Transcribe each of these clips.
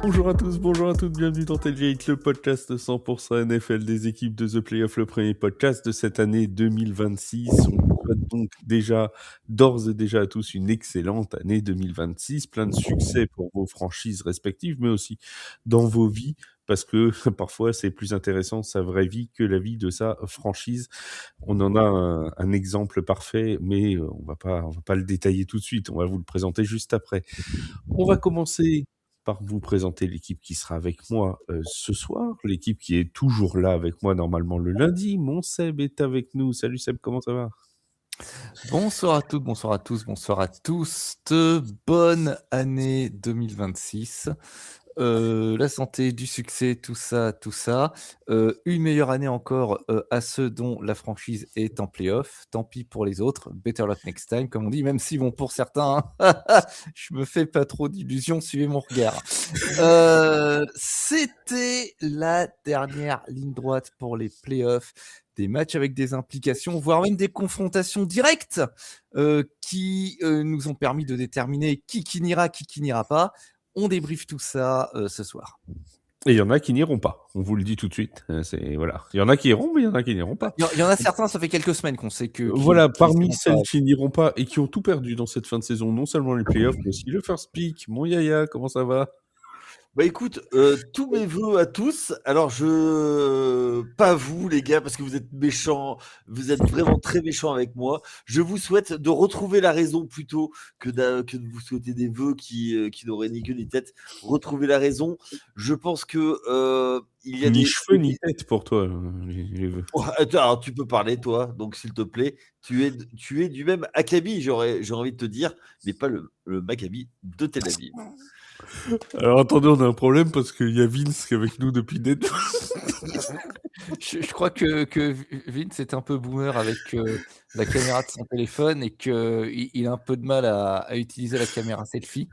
Bonjour à tous, bonjour à toutes, bienvenue dans Tailgate, le podcast 100% NFL des équipes de The Playoff, le premier podcast de cette année 2026. On vous souhaite donc d'ores et déjà à tous une excellente année 2026, plein de succès pour vos franchises respectives, mais aussi dans vos vies, parce que parfois c'est plus intéressant sa vraie vie que la vie de sa franchise. On en a un exemple parfait, mais on va pas le détailler tout de suite, on va vous le présenter juste après. On va commencer par vous présenter l'équipe qui sera avec moi ce soir, l'équipe qui est toujours là avec moi normalement le lundi. Mon Seb est avec nous. Salut Seb, comment ça va? Bonsoir à toutes, bonsoir à tous, bonsoir à tous. Bonne année 2026. La santé, du succès, tout ça. Une meilleure année encore à ceux dont la franchise est en playoff. Tant pis pour les autres. Better luck next time, comme on dit. Même si, bon, pour certains, je me fais pas trop d'illusions. Suivez mon regard. C'était la dernière ligne droite pour les playoffs. Des matchs avec des implications, voire même des confrontations directes qui nous ont permis de déterminer qui n'ira pas. On débriefe tout ça ce soir. Et il y en a qui n'iront pas, on vous le dit tout de suite. Voilà. Il y en a qui iront, mais il y en a qui n'iront pas. Il y en a certains, ça fait quelques semaines qu'on sait que Voilà, qu'ils parmi seront celles pas. qui n'iront pas et qui ont tout perdu dans cette fin de saison, non seulement les playoffs, mais aussi le first pick. Mon Yaya, comment ça va? Bah écoute, tous mes vœux à tous. Alors pas vous les gars, parce que vous êtes méchants, vous êtes vraiment très méchants avec moi. Je vous souhaite de retrouver la raison plutôt que de vous souhaiter des vœux qui n'auraient ni queue ni tête. Retrouver la raison. Je pense que il y a Ni cheveux ni tête pour toi, les vœux. Oh, attends, alors tu peux parler toi, donc s'il te plaît. Tu es du même acabit, j'ai envie de te dire, mais pas le Maccabi de Tel Aviv. Alors attendez, on a un problème parce qu'il y a Vince qui est avec nous depuis des... Je crois que Vince est un peu boomer avec la caméra de son téléphone et qu'il a un peu de mal à utiliser la caméra selfie.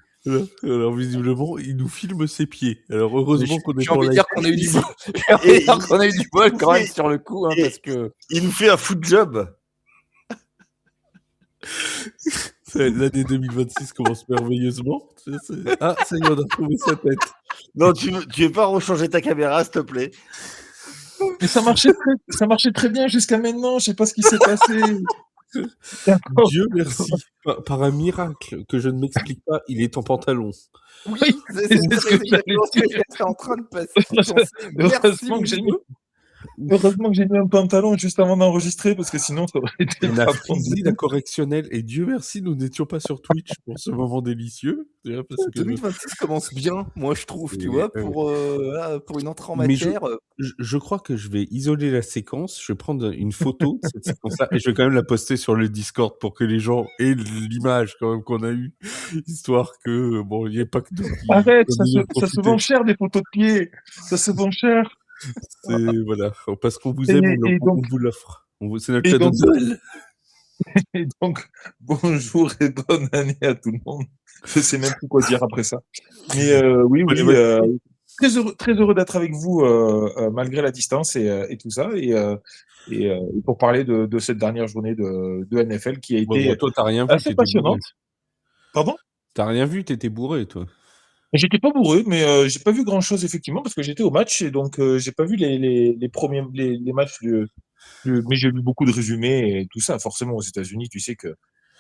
Alors visiblement, il nous filme ses pieds. Alors heureusement qu'on est J'ai envie en de live. dire qu'on a eu du bol. J'ai envie de dire qu'on a eu du bol quand même sur le coup, hein, parce que Il nous fait un foot job. L'année 2026 commence merveilleusement. Ah, ça y est, on a retrouvé sa tête. Non, tu veux pas rechanger ta caméra, s'il te plaît? Mais ça marchait très bien jusqu'à maintenant. Je sais pas ce qui s'est passé. Dieu merci. Par un miracle que je ne m'explique pas, il est en pantalon. oui, c'est ce que j'étais en train de passer. Heureusement que j'ai mis un pantalon juste avant d'enregistrer, parce que sinon ça aurait été On a pas frisé la correctionnelle et Dieu merci, nous n'étions pas sur Twitch pour ce moment délicieux. Parce que 2026 commence bien, moi je trouve, tu vois, pour une entrée en mais matière. je crois que je vais isoler la séquence, je vais prendre une photo de cette séquence-là et je vais quand même la poster sur le Discord pour que les gens aient l'image quand même qu'on a eue, histoire que, bon, il n'y ait pas que de... Arrête, ça se vend cher des photos de pied. Ça se vend cher. Voilà, parce qu'on vous aime, on vous l'offre. C'est notre cadeau de Noël. Et donc, bonjour et bonne année à tout le monde. Je sais même plus quoi dire après ça. Mais oui, très heureux d'être avec vous malgré la distance et tout ça. Et pour parler de cette dernière journée de NFL qui a été toi, t'as rien vu, assez passionnante. Pardon? T'as rien vu, t'étais bourré, toi. J'étais pas bourré, mais j'ai pas vu grand-chose effectivement parce que j'étais au match et donc j'ai pas vu les premiers les matchs mais j'ai vu beaucoup de résumés et tout ça. Forcément, aux États-Unis, tu sais que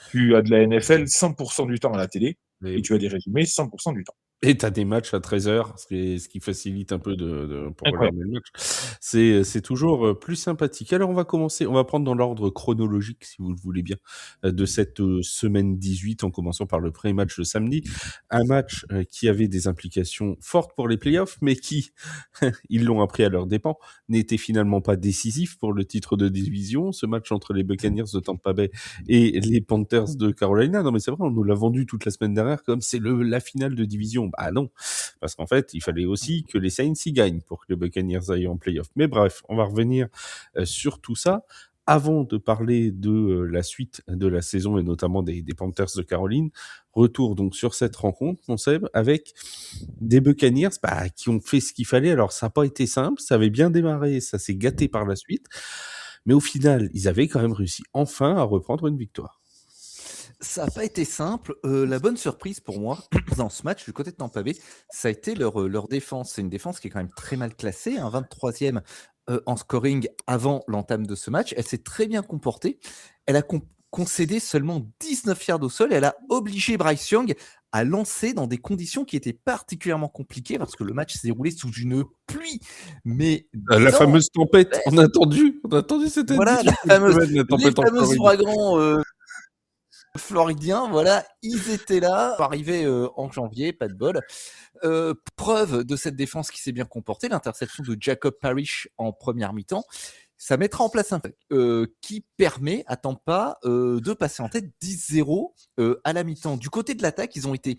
tu as de la NFL 100% du temps à la télé et tu as des résumés 100% du temps. Et t'as des matchs à 13h, ce qui facilite un peu pour regarder le match. C'est toujours plus sympathique. Alors, on va prendre dans l'ordre chronologique, si vous le voulez bien, de cette semaine 18, en commençant par le premier match de samedi. Un match qui avait des implications fortes pour les playoffs, mais qui, ils l'ont appris à leurs dépens, n'était finalement pas décisif pour le titre de division. Ce match entre les Buccaneers de Tampa Bay et les Panthers de Carolina. Non, mais c'est vrai, on nous l'a vendu toute la semaine dernière comme c'est la finale de division. Bah non, parce qu'en fait, il fallait aussi que les Saints y gagnent pour que les Buccaneers aillent en playoff. Mais bref, on va revenir sur tout ça. Avant de parler de la suite de la saison et notamment des Panthers de Caroline, retour donc sur cette rencontre, mon Seb, avec des Buccaneers qui ont fait ce qu'il fallait. Alors, ça n'a pas été simple, ça avait bien démarré, ça s'est gâté par la suite. Mais au final, ils avaient quand même réussi enfin à reprendre une victoire. Ça n'a pas été simple. La bonne surprise pour moi dans ce match du côté de Tampa Bay, ça a été leur défense. C'est une défense qui est quand même très mal classée, un 23e en scoring avant l'entame de ce match. Elle s'est très bien comportée. Elle a concédé seulement 19 yards au sol. Elle a obligé Bryce Young à lancer dans des conditions qui étaient particulièrement compliquées parce que le match s'est déroulé sous une pluie. Mais La fameuse tempête, Ouais. on a attendu cette voilà, année. la fameuse, La les tempête en fameux Floride. ouragans floridiens, voilà, ils étaient là, arrivés en janvier, pas de bol. Preuve de cette défense qui s'est bien comportée, l'interception de Jacob Parrish en première mi-temps. Ça mettra en place un qui permet à Tampa de passer en tête 10-0 à la mi-temps. Du côté de l'attaque, ils ont été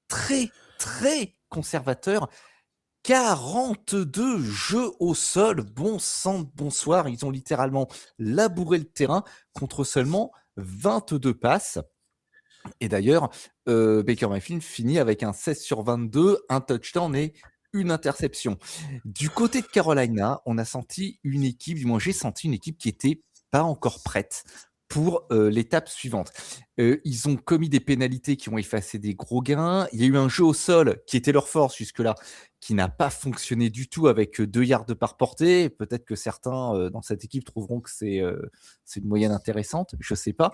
très, très conservateurs. 42 jeux au sol, bon sang, bonsoir. Ils ont littéralement labouré le terrain contre seulement 22 passes. Et d'ailleurs, Baker Mayfield finit avec un 16 sur 22, un touchdown et une interception. Du côté de Carolina, on a senti une équipe, du moins j'ai senti une équipe qui était pas encore prête pour l'étape suivante. Ils ont commis des pénalités qui ont effacé des gros gains. Il y a eu un jeu au sol qui était leur force jusque-là, qui n'a pas fonctionné du tout avec 2 yards de par portée. Peut-être que certains dans cette équipe trouveront que c'est une moyenne intéressante, je sais pas.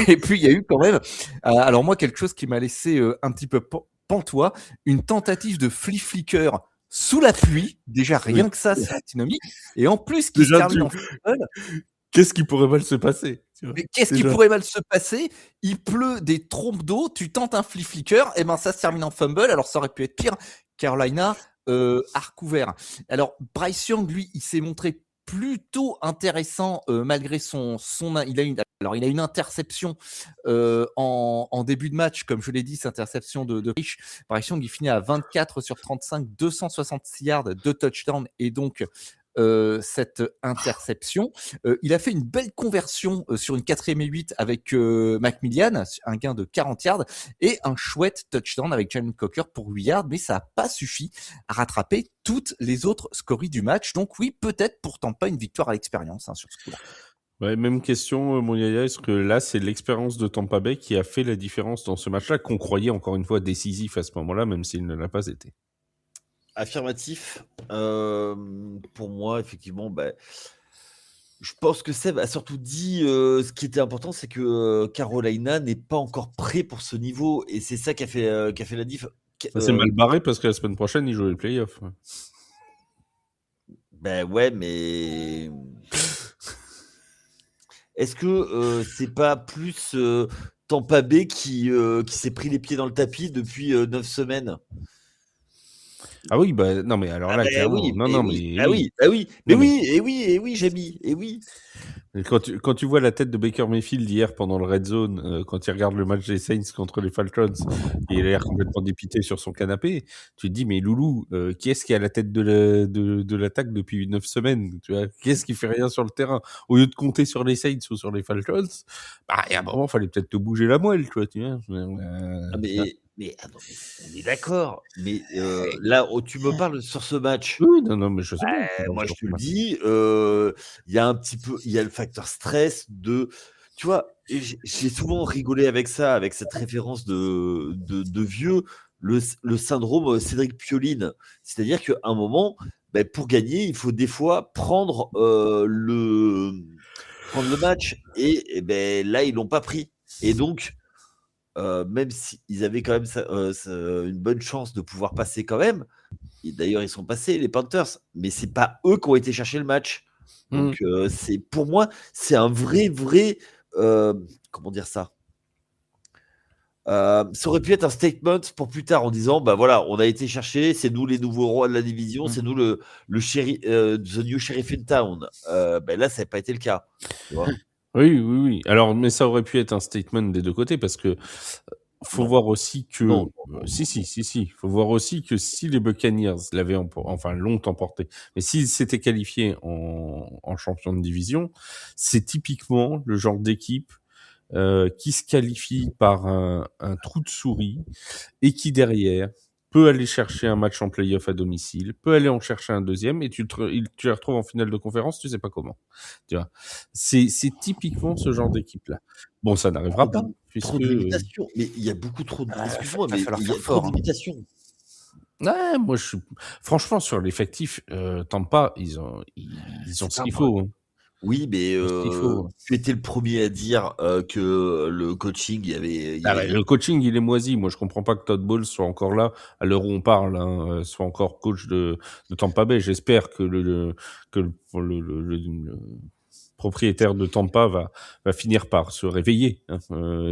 Et puis il y a eu quand même, alors moi quelque chose qui m'a laissé un petit peu pantois, une tentative de flea-flicker sous la pluie. Déjà rien que ça, c'est antinomique. Et en plus qui se Déjà, termine en fumble. qu'est-ce qui pourrait mal se passer, tu vois? Mais qu'est-ce qui Déjà. pourrait mal se passer? Il pleut des trompes d'eau, tu tentes un flea-flicker, et ben ça se termine en fumble. Alors ça aurait pu être pire. Carolina a recouvert. Alors Bryce Young, lui, il s'est montré plutôt intéressant malgré son il a une interception en début de match, comme je l'ai dit, cette interception de Rich. Bryce Young, il finit à 24 sur 35, 266 yards, 2 touchdowns et donc cette interception. Il a fait une belle conversion sur une 4e et 8 avec Macmillan, un gain de 40 yards et un chouette touchdown avec Jalen Cocker pour 8 yards, mais ça n'a pas suffi à rattraper toutes les autres scories du match. Donc oui, peut-être pourtant pas une victoire à l'expérience sur ce coup-là. Ouais, même question, mon Yaya. Est-ce que là, c'est l'expérience de Tampa Bay qui a fait la différence dans ce match-là, qu'on croyait encore une fois décisif à ce moment-là, même s'il ne l'a pas été? Affirmatif. Pour moi, effectivement, je pense que Seb a surtout dit ce qui était important, c'est que Carolina n'est pas encore prêt pour ce niveau. Et c'est ça qui a fait la diff. Ça s'est mal barré parce que la semaine prochaine, ils jouent les playoffs. Ouais, mais est-ce que c'est pas plus Tampa Bay qui s'est pris les pieds dans le tapis depuis 9 semaines? Ah oui, non, mais alors là, clairement. Oui, Non, mais non, oui, mais oui. oui. Mais Non, mais- oui, Jamie, et oui. Et quand tu vois la tête de Baker Mayfield hier pendant le Red Zone, quand il regarde le match des Saints contre les Falcons, et il a l'air complètement dépité sur son canapé, tu te dis, mais Loulou, qui est-ce qui est à la tête de l'attaque depuis 9 semaines, tu vois? Qui est-ce qui fait rien sur le terrain? Au lieu de compter sur les Saints ou sur les Falcons, il y a un moment, fallait peut-être te bouger la moelle, tu vois? Mais on est d'accord. Mais là, tu me parles sur ce match. Oui, non, mais je sais bien. Moi, je te le dis, il y a un petit peu, il y a le facteur stress de, tu vois, et j'ai souvent rigolé avec ça, avec cette référence de vieux, le syndrome Cédric Pioline. C'est-à-dire qu'à un moment, pour gagner, il faut des fois prendre le match. Et là, ils l'ont pas pris. Et donc, même s'ils avaient quand même une bonne chance de pouvoir passer quand même, et d'ailleurs ils sont passés les Panthers, mais c'est pas eux qui ont été chercher le match. Donc c'est, pour moi, c'est un vrai comment dire ça, ça aurait pu être un statement pour plus tard en disant voilà, on a été chercher, c'est nous les nouveaux rois de la division, c'est nous le shérif, the new sheriff in town. Là ça n'a pas été le cas, tu vois. Oui. Alors, mais ça aurait pu être un statement des deux côtés parce que faut voir aussi que si. Faut voir aussi que si les Buccaneers l'ont emporté, mais s'ils s'étaient qualifiés en champion de division, c'est typiquement le genre d'équipe qui se qualifie par un trou de souris et qui derrière peut aller chercher un match en play-off à domicile, peut aller en chercher un deuxième et tu les retrouves en finale de conférence, tu sais pas comment. Tu vois, c'est typiquement ce genre d'équipe-là. Bon, ça n'arrivera pas, Trop de limitations. Mais il y a beaucoup trop de. Excuse-moi, va mais falloir il y a faire trop fort, de hein. limitations. Ouais, moi, franchement, sur l'effectif, Tampa, ils ont C'est ce pas qu'il moi. faut. Hein. Oui, mais Ils ont ce qu'il faut. tu étais le premier à dire que le coaching, il y Ah avait. bah, le coaching, il est moisi. Moi, je comprends pas que Todd Bowles soit encore là, à l'heure où on parle, hein, soit encore coach de Tampa Bay. J'espère que le propriétaire de Tampa va finir par se réveiller, hein,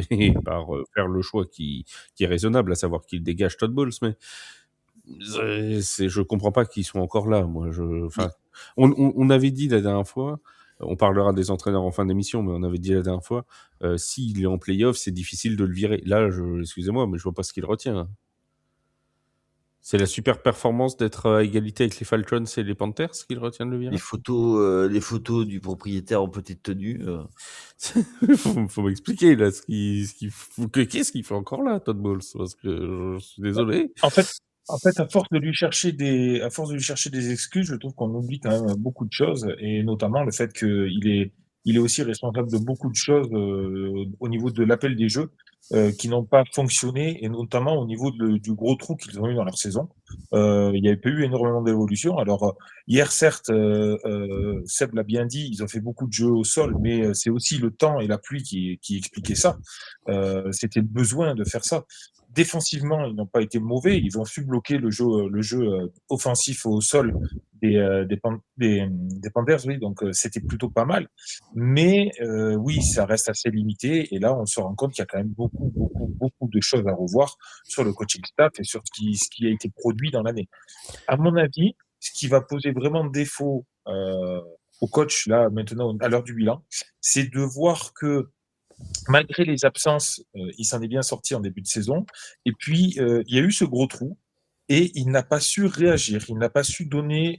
et par faire le choix qui est raisonnable, à savoir qu'il dégage Todd Bowles. Mais je comprends pas qu'ils soient encore là. Moi, Mais enfin, on avait dit la dernière fois, on parlera des entraîneurs en fin d'émission, mais on avait dit la dernière fois, s'il est en playoff, c'est difficile de le virer. Là, excusez-moi, mais je vois pas ce qu'il retient. Hein. C'est la super performance d'être à égalité avec les Falcons et les Panthers qu'il retient de le virer. les photos du propriétaire en petite tenue. faut m'expliquer là qu'est-ce qu'il fait encore là, Todd Bowles, parce que je suis désolé. En fait, à force de lui chercher des excuses, je trouve qu'on oublie quand même beaucoup de choses, et notamment le fait il est aussi responsable de beaucoup de choses au niveau de l'appel des jeux qui n'ont pas fonctionné, et notamment au niveau du gros trou qu'ils ont eu dans leur saison. Il n'y avait pas eu énormément d'évolution. Alors hier, certes, Seb l'a bien dit, ils ont fait beaucoup de jeux au sol, mais c'est aussi le temps et la pluie qui expliquaient ça. C'était le besoin de faire ça. Défensivement, ils n'ont pas été mauvais. Ils ont su bloquer le jeu offensif au sol des Panthers, oui. Donc, c'était plutôt pas mal. Mais oui, ça reste assez limité. Et là, on se rend compte qu'il y a quand même beaucoup, beaucoup, beaucoup de choses à revoir sur le coaching staff et sur ce qui a été produit dans l'année. À mon avis, ce qui va poser vraiment défaut au coach, là, maintenant, à l'heure du bilan, c'est de voir que malgré les absences, il s'en est bien sorti en début de saison. Et puis, il y a eu ce gros trou et il n'a pas su réagir. Il n'a pas su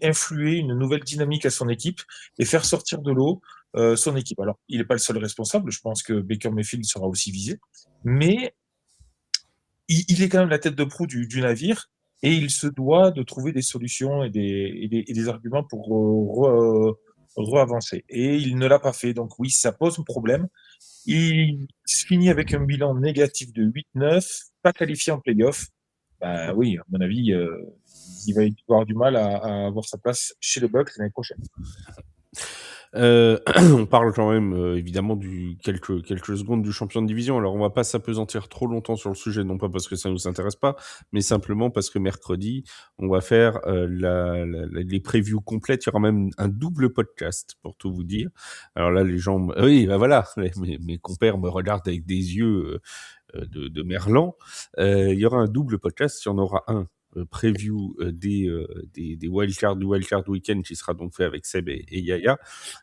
influer une nouvelle dynamique à son équipe et faire sortir de l'eau son équipe. Alors, il n'est pas le seul responsable. Je pense que Baker Mayfield sera aussi visé. Mais il est quand même la tête de proue du navire et il se doit de trouver des solutions et des arguments pour re-avancer. Et il ne l'a pas fait. Donc oui, ça pose un problème. Il se finit avec un bilan négatif de 8-9, pas qualifié en playoff. Bah oui, à mon avis, il va avoir du mal à avoir sa place chez les Bucks l'année prochaine. On parle quand même évidemment quelques secondes du champion de division. Alors on va pas s'apesantir trop longtemps sur le sujet, non pas parce que ça nous intéresse pas, mais simplement parce que mercredi on va faire les previews complètes. Il y aura même un double podcast pour tout vous dire. Alors là les gens, oui, bah voilà, mes compères me regardent avec des yeux de merlan. Il y aura un double podcast. Il y en aura un preview des wildcards du Wildcard Weekend qui sera donc fait avec Seb et Yaya,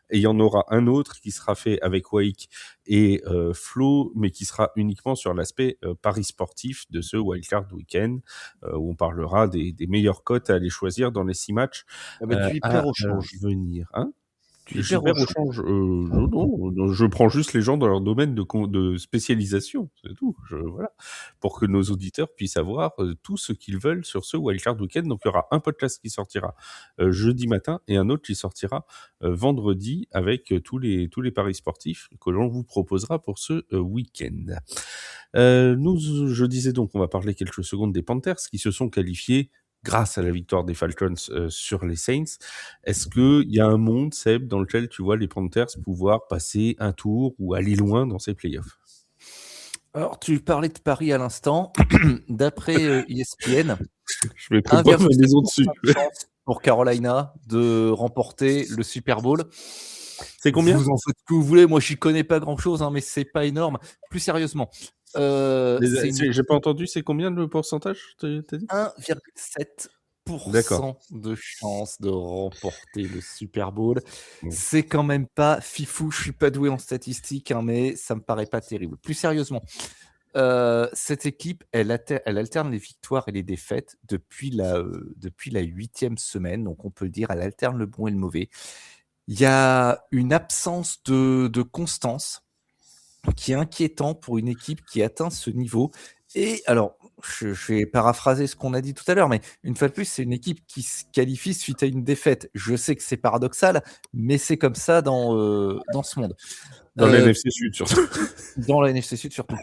et il y en aura un autre qui sera fait avec Wake et Flo, mais qui sera uniquement sur l'aspect paris sportif de ce Wildcard Weekend, où on parlera des meilleures cotes à aller choisir dans les 6 matchs Tu y perds au change. venir. Hein, Tu je perds perds au au change. Non, je prends juste les gens dans leur domaine de spécialisation, c'est tout. Voilà, pour que nos auditeurs puissent avoir tout ce qu'ils veulent sur ce Wildcard Weekend. Donc il y aura un podcast qui sortira jeudi matin et un autre qui sortira vendredi avec tous les paris sportifs que l'on vous proposera pour ce week-end. Je disais donc, on va parler quelques secondes des Panthers qui se sont qualifiés grâce à la victoire des Falcons sur les Saints. Est-ce qu'il y a un monde, Seb, dans lequel tu vois les Panthers pouvoir passer un tour ou aller loin dans ces playoffs? Alors, tu parlais de Paris à l'instant. D'après ESPN, je mettrai pas ma maison dessus. Pour Carolina de remporter le Super Bowl. C'est combien? Vous en faites ce que vous voulez. Moi, j'y connais pas grand-chose, hein, mais c'est pas énorme. Plus sérieusement, j'ai pas entendu. C'est combien le pourcentage? T'as dit 1,7% de chance de remporter le Super Bowl. C'est quand même pas fifou. Je suis pas doué en statistiques, hein, mais ça me paraît pas terrible. Plus sérieusement, cette équipe, elle alterne les victoires et les défaites depuis la 8e semaine. Donc, on peut le dire, elle alterne le bon et le mauvais. Il y a une absence de constance qui est inquiétant pour une équipe qui atteint ce niveau. Et alors, je vais paraphraser ce qu'on a dit tout à l'heure, mais une fois de plus, c'est une équipe qui se qualifie suite à une défaite. Je sais que c'est paradoxal, mais c'est comme ça dans ce monde. Dans la NFC Sud, surtout. Dans la NFC Sud, surtout.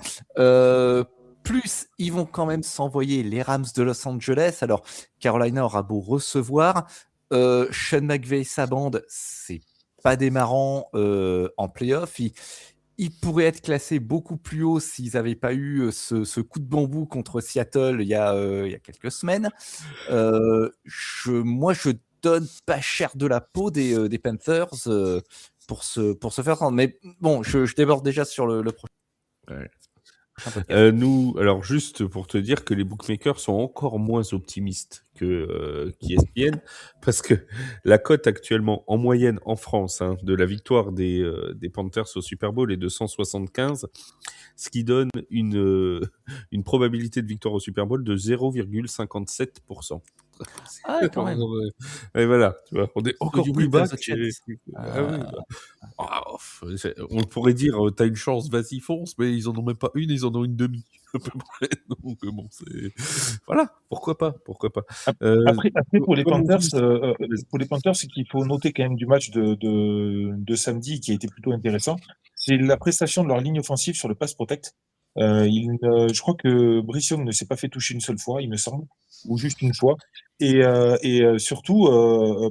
Plus, ils vont quand même s'envoyer les Rams de Los Angeles. Alors, Carolina aura beau recevoir. Sean McVay et sa bande, c'est pas démarrant en playoff. Ils pourraient être classés beaucoup plus haut s'ils n'avaient pas eu ce coup de bambou contre Seattle il y a quelques semaines. Moi, je donne pas cher de la peau des Panthers pour se faire prendre. Mais bon, je déborde déjà sur le prochain. Ouais. podcast. Nous, alors juste pour te dire que les bookmakers sont encore moins optimistes qu'ESPN, parce que la cote actuellement en moyenne en France de la victoire des Panthers au Super Bowl est de 175, ce qui donne une probabilité de victoire au Super Bowl de 0,57%. Ah, quand même. Et voilà, tu vois, on est encore you plus believe bas there's a que... chance? Ah oui, bah. On pourrait dire, t'as une chance, vas-y, fonce, mais ils en ont même pas une, ils en ont une demi, à peu près. Donc bon, c'est... Voilà, pourquoi pas. Après, pour les comme on Panthers, dit- c'est qu'il faut noter quand même du match de samedi qui a été plutôt intéressant. C'est la prestation de leur ligne offensive sur le pass protect. Je crois que Brice Young ne s'est pas fait toucher une seule fois, il me semble, ou juste une fois. Et surtout,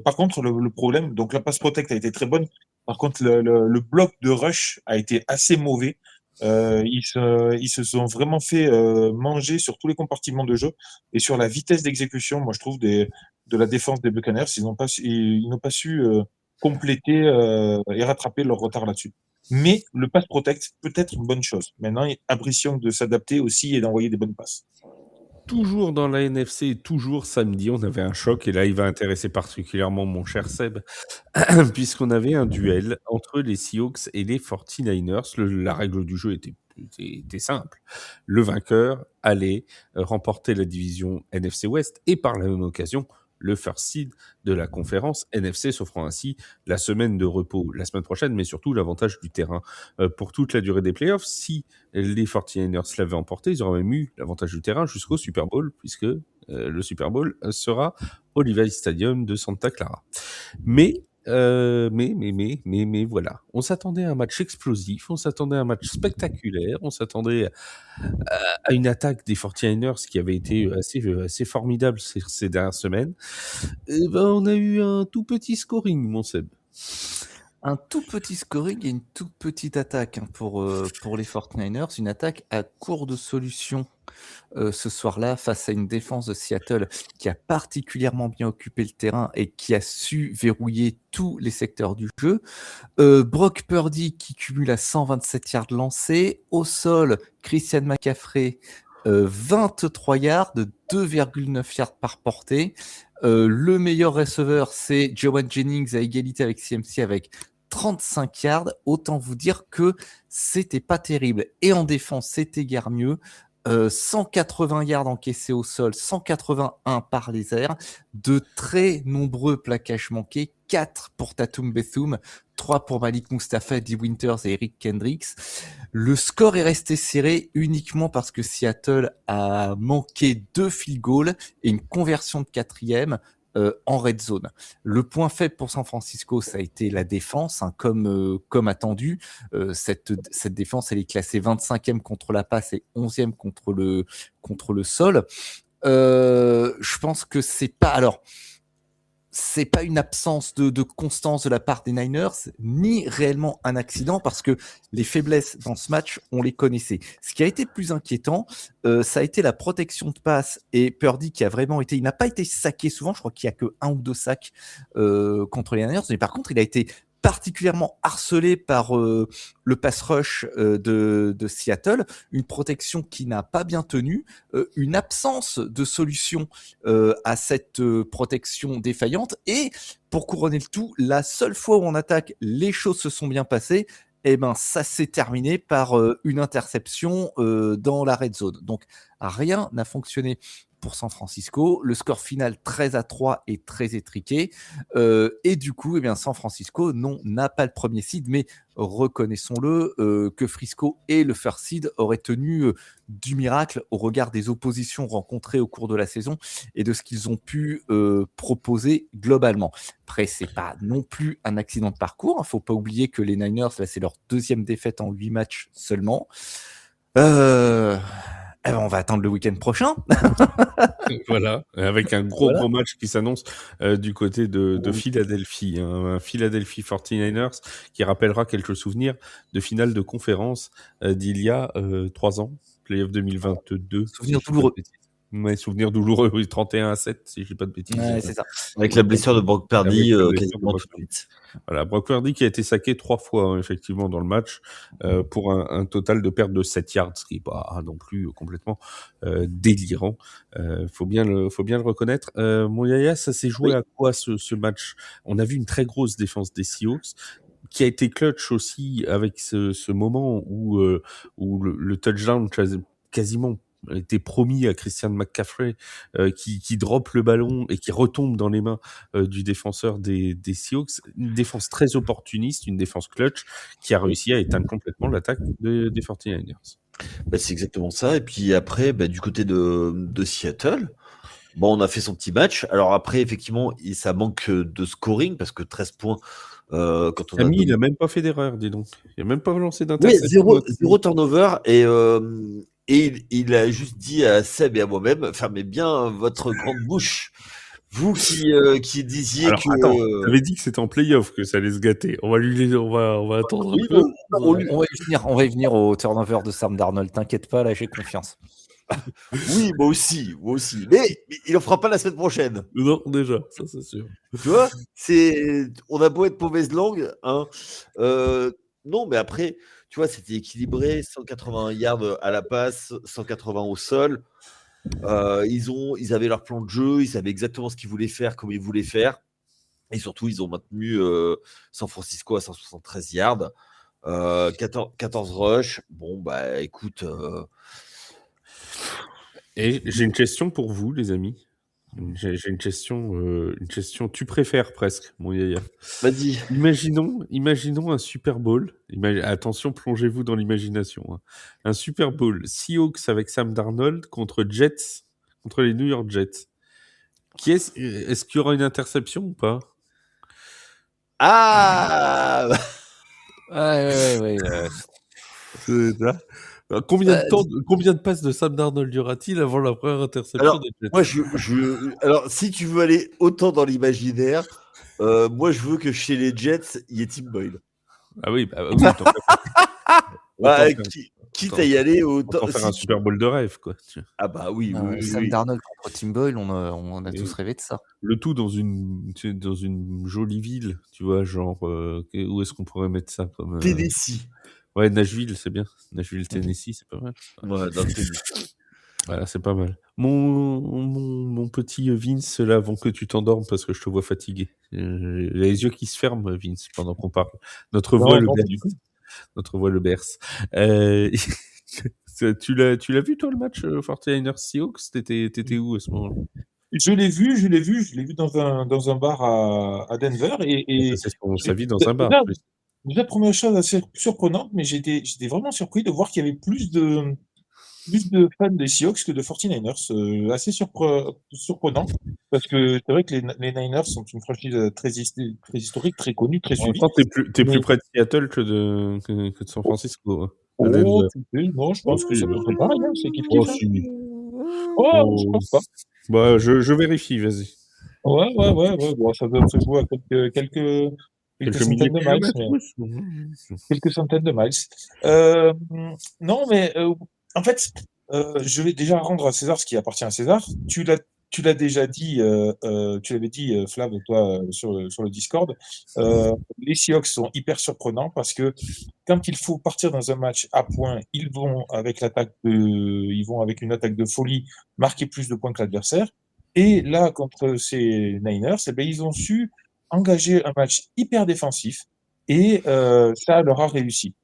par contre, le problème, donc la pass protect a été très bonne. Par contre, le bloc de rush a été assez mauvais. Ils se sont vraiment fait manger sur tous les compartiments de jeu et sur la vitesse d'exécution. Moi, je trouve de la défense des Buccaneers, ils n'ont pas su compléter et rattraper leur retard là-dessus. Mais le pass protect peut être une bonne chose. Maintenant, à Brice Young de s'adapter aussi et d'envoyer des bonnes passes. Toujours dans la NFC, toujours samedi, on avait un choc, et là, il va intéresser particulièrement mon cher Seb, puisqu'on avait un duel entre les Seahawks et les 49ers. La règle du jeu était simple. Le vainqueur allait remporter la division NFC West et par la même occasion le first seed de la conférence NFC, s'offrant ainsi la semaine de repos la semaine prochaine, mais surtout l'avantage du terrain pour toute la durée des playoffs. Si les 49ers l'avaient emporté, ils auraient même eu l'avantage du terrain jusqu'au Super Bowl, puisque le Super Bowl sera au Levi's Stadium de Santa Clara. Mais voilà, on s'attendait à un match explosif, on s'attendait à un match spectaculaire, on s'attendait à une attaque des 49ers qui avait été assez formidable ces dernières semaines. Et ben, on a eu un tout petit scoring, mon Seb. Un tout petit scoring et une toute petite attaque pour les 49ers, une attaque à court de solution ce soir-là face à une défense de Seattle qui a particulièrement bien occupé le terrain et qui a su verrouiller tous les secteurs du jeu. Brock Purdy qui cumule à 127 yards lancés. Au sol, Christian McCaffrey, 23 yards, 2,9 yards par portée. Le meilleur receveur, c'est Joanne Jennings à égalité avec CMC avec 35 yards. Autant vous dire que c'était pas terrible. Et en défense, c'était guère mieux. 180 yards encaissés au sol, 181 par les airs, de très nombreux plaquages manqués, 4 pour Tatum Bethum, 3 pour Malik Mustafa, Dee Winters et Eric Kendricks. Le score est resté serré uniquement parce que Seattle a manqué 2 field goals et une conversion de 4e en red zone. Le point faible pour San Francisco, ça a été la défense, comme attendu. Cette défense, elle est classée 25e contre la passe et 11e contre le sol. Je pense que c'est pas une absence de constance de la part des Niners, ni réellement un accident, parce que les faiblesses dans ce match, on les connaissait. Ce qui a été plus inquiétant, ça a été la protection de passe, et Purdy qui a vraiment été... Il n'a pas été saqué souvent, je crois qu'il n'y a que 1 ou 2 sacs contre les Niners, mais par contre, il a été particulièrement harcelé par le pass rush de Seattle, une protection qui n'a pas bien tenu, une absence de solution à cette protection défaillante, et pour couronner le tout, la seule fois où en attaque les choses se sont bien passées, eh ben, ça s'est terminé par une interception dans la red zone. Donc rien n'a fonctionné pour San Francisco. Le score final 13-3 est très étriqué. Et du coup, San Francisco n'a pas le premier seed, mais reconnaissons-le, que Frisco et le first seed auraient tenu du miracle au regard des oppositions rencontrées au cours de la saison et de ce qu'ils ont pu proposer globalement. Après, c'est pas non plus un accident de parcours. Faut pas oublier que les Niners, là, c'est leur 2e défaite en 8 matchs seulement. On va attendre le week-end prochain. Voilà, avec un gros match qui s'annonce du côté de Philadelphie. Un Philadelphie 49ers qui rappellera quelques souvenirs de finale de conférence d'il y a 3 ans, playoff 2022. Souvenir douloureux. Ouais, souvenir douloureux, oui, 31-7, si je dis pas de bêtises. Ouais, c'est ça. Avec la blessure de Brock Purdy quasiment tout de suite. Voilà, Brock Purdy qui a été saqué 3 fois, effectivement, dans le match, pour un total de perte de 7 yards, ce qui n'est pas non plus complètement délirant. Faut bien le reconnaître. Mon Yaya, ça s'est joué à quoi ce match? On a vu une très grosse défense des Seahawks, qui a été clutch aussi avec ce moment où le touchdown quasiment était promis à Christian McCaffrey, qui drop le ballon et qui retombe dans les mains du défenseur des Seahawks. Une défense très opportuniste, une défense clutch qui a réussi à éteindre complètement l'attaque des 49ers. C'est exactement ça. Et puis après, du côté de Seattle, on a fait son petit match. Alors après, effectivement, ça manque de scoring parce que 13 points. Quand on il a même pas fait d'erreur, dis donc. Il a même pas lancé d'interception. Oui, zéro turnover et il a juste dit à Seb et à moi-même, fermez bien votre grande bouche. Vous qui disiez Alors, que... Attends, t'avais dit que c'était en play-off que ça allait se gâter. On va attendre un peu. On va y venir au turnover de Sam Darnold. T'inquiète pas, là, j'ai confiance. Oui, moi aussi. Mais il en fera pas la semaine prochaine. Non, déjà, ça c'est sûr. Tu vois, on a beau être mauvaise langue, hein. Non, mais après, tu vois, c'était équilibré, 180 yards à la passe, 180 au sol. Ils avaient leur plan de jeu, ils savaient exactement ce qu'ils voulaient faire, comme ils voulaient faire. Et surtout, ils ont maintenu San Francisco à 173 yards, 14 rushs. Écoute. Et j'ai une question pour vous, les amis. J'ai une question. Tu préfères presque, mon Yaya. Vas-y. Imaginons un Super Bowl. Attention, plongez-vous dans l'imagination. Hein. Un Super Bowl Seahawks avec Sam Darnold contre les New York Jets. Est-ce qu'il y aura une interception ou pas? Ah Ouais. Combien de passes de Sam Darnold y aura-t-il avant la première interception des Jets? Moi, alors, si tu veux aller autant dans l'imaginaire, moi, je veux que chez les Jets, il y ait Tim Boyle. Ah oui, Quitte à y aller autant faire un Super Bowl de rêve, quoi. Ah bah oui. Sam Darnold contre Tim Boyle, on a tous rêvé de ça. Le tout dans une jolie ville, tu vois, genre où est-ce qu'on pourrait mettre ça comme Tennessee. Ouais, Nashville, c'est bien. Nashville, Tennessee, c'est pas mal. Ouais, dans le Tennessee. Voilà, c'est pas mal. Mon petit Vince, là, avant que tu t'endormes, parce que je te vois fatigué. Les yeux qui se ferment, Vince, pendant qu'on parle. Notre voix le berce. Tu l'as vu, toi, le match 49ers Seahawks? T'étais où à ce moment-là? Je l'ai vu dans un bar à Denver. Et c'est sa vie dans un bar. Déjà, première chose assez surprenante, mais j'étais vraiment surpris de voir qu'il y avait plus de fans des Seahawks que de 49ers. Assez surprenant, parce que c'est vrai que les Niners sont une franchise très historique, très connue, très suivie. T'es plus près de Seattle que de San Francisco. Hein. Non, je pense que c'est à peu près pareil. Hein, c'est kiff-kiff. Je pense pas. Je vérifie, vas-y. Ouais. Bon, ça doit se jouer à quelques centaines de miles. Quelques centaines de miles. Non, mais en fait, je vais déjà rendre à César ce qui appartient à César. Tu l'as déjà dit, tu l'avais dit, Flav, toi, sur le Discord. Les Seahawks sont hyper surprenants parce que quand il faut partir dans un match à points, ils vont avec une attaque de folie, marquer plus de points que l'adversaire. Et là, contre ces Niners, ils ont su engager un match hyper défensif et ça leur a réussi.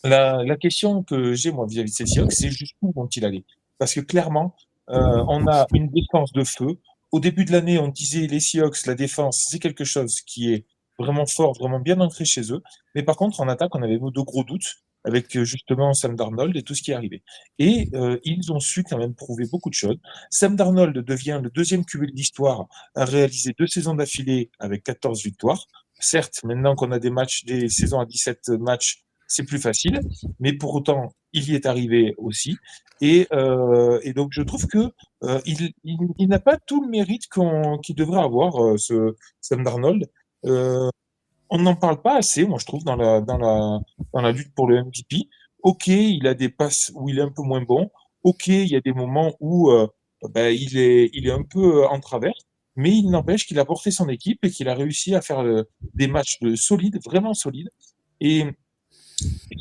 La question que j'ai, moi, vis-à-vis de ces Seahawks, c'est jusqu'où vont-ils aller? Parce que clairement, On a une défense de feu. Au début de l'année, on disait les Seahawks, la défense, c'est quelque chose qui est vraiment fort, vraiment bien ancré chez eux. Mais par contre, en attaque, on avait de gros doutes avec justement Sam Darnold et tout ce qui est arrivé. Et ils ont su quand même prouver beaucoup de choses. Sam Darnold devient le deuxième QB de l'histoire à réaliser 2 saisons d'affilée avec 14 victoires. Certes, maintenant qu'on a des saisons à 17 matchs, c'est plus facile, mais pour autant, il y est arrivé aussi. Et donc, je trouve que il n'a pas tout le mérite qu'il devrait avoir, ce Sam Darnold. On n'en parle pas assez, moi, je trouve, dans la lutte pour le MVP. Ok, il a des passes où il est un peu moins bon. Ok, il y a des moments où il est un peu en travers, mais il n'empêche qu'il a porté son équipe et qu'il a réussi à faire des matchs solides, vraiment solides. Et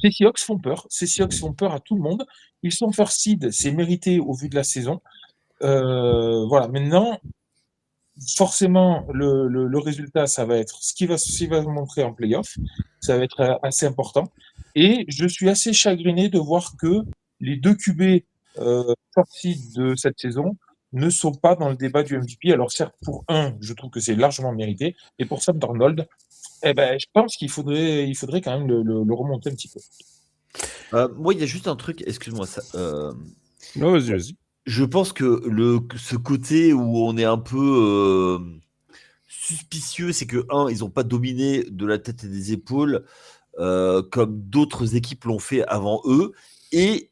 ces Seahawks font peur. Ces Seahawks font peur à tout le monde. Ils sont first seed, c'est mérité au vu de la saison. Voilà. Maintenant, forcément, le résultat, ça va être ce qui va montrer en playoff. Ça va être assez important. Et je suis assez chagriné de voir que les 2 QB first seed de cette saison ne sont pas dans le débat du MVP. Alors certes, pour un, je trouve que c'est largement mérité. Et pour Sam Darnold, je pense qu'il faudrait quand même le remonter un petit peu. Moi, il y a juste un truc, excuse-moi, Non, vas-y. je pense que ce côté où on est un peu suspicieux, c'est que, ils n'ont pas dominé de la tête et des épaules comme d'autres équipes l'ont fait avant eux. Et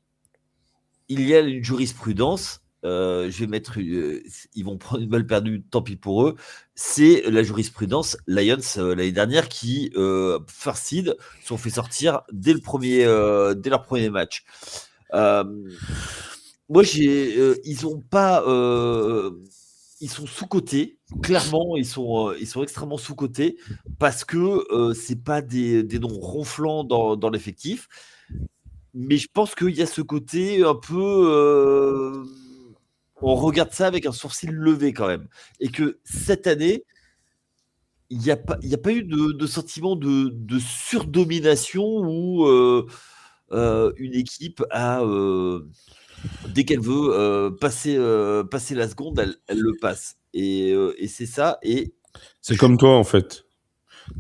il y a une jurisprudence. Je vais mettre. Ils vont prendre une balle perdue, tant pis pour eux. C'est la jurisprudence Lions l'année dernière qui, first seed, sont fait sortir dès leur premier match. Moi, ils ont pas. Ils sont sous-cotés. Clairement, ils sont extrêmement sous-cotés parce que c'est pas des noms ronflants dans l'effectif. Mais je pense qu'il y a ce côté un peu. On regarde ça avec un sourcil levé quand même. Et que cette année, il n'y a pas eu de sentiment de surdomination où une équipe a. Dès qu'elle veut passer la seconde, elle le passe. Et c'est ça. Et C'est comme toi, en fait.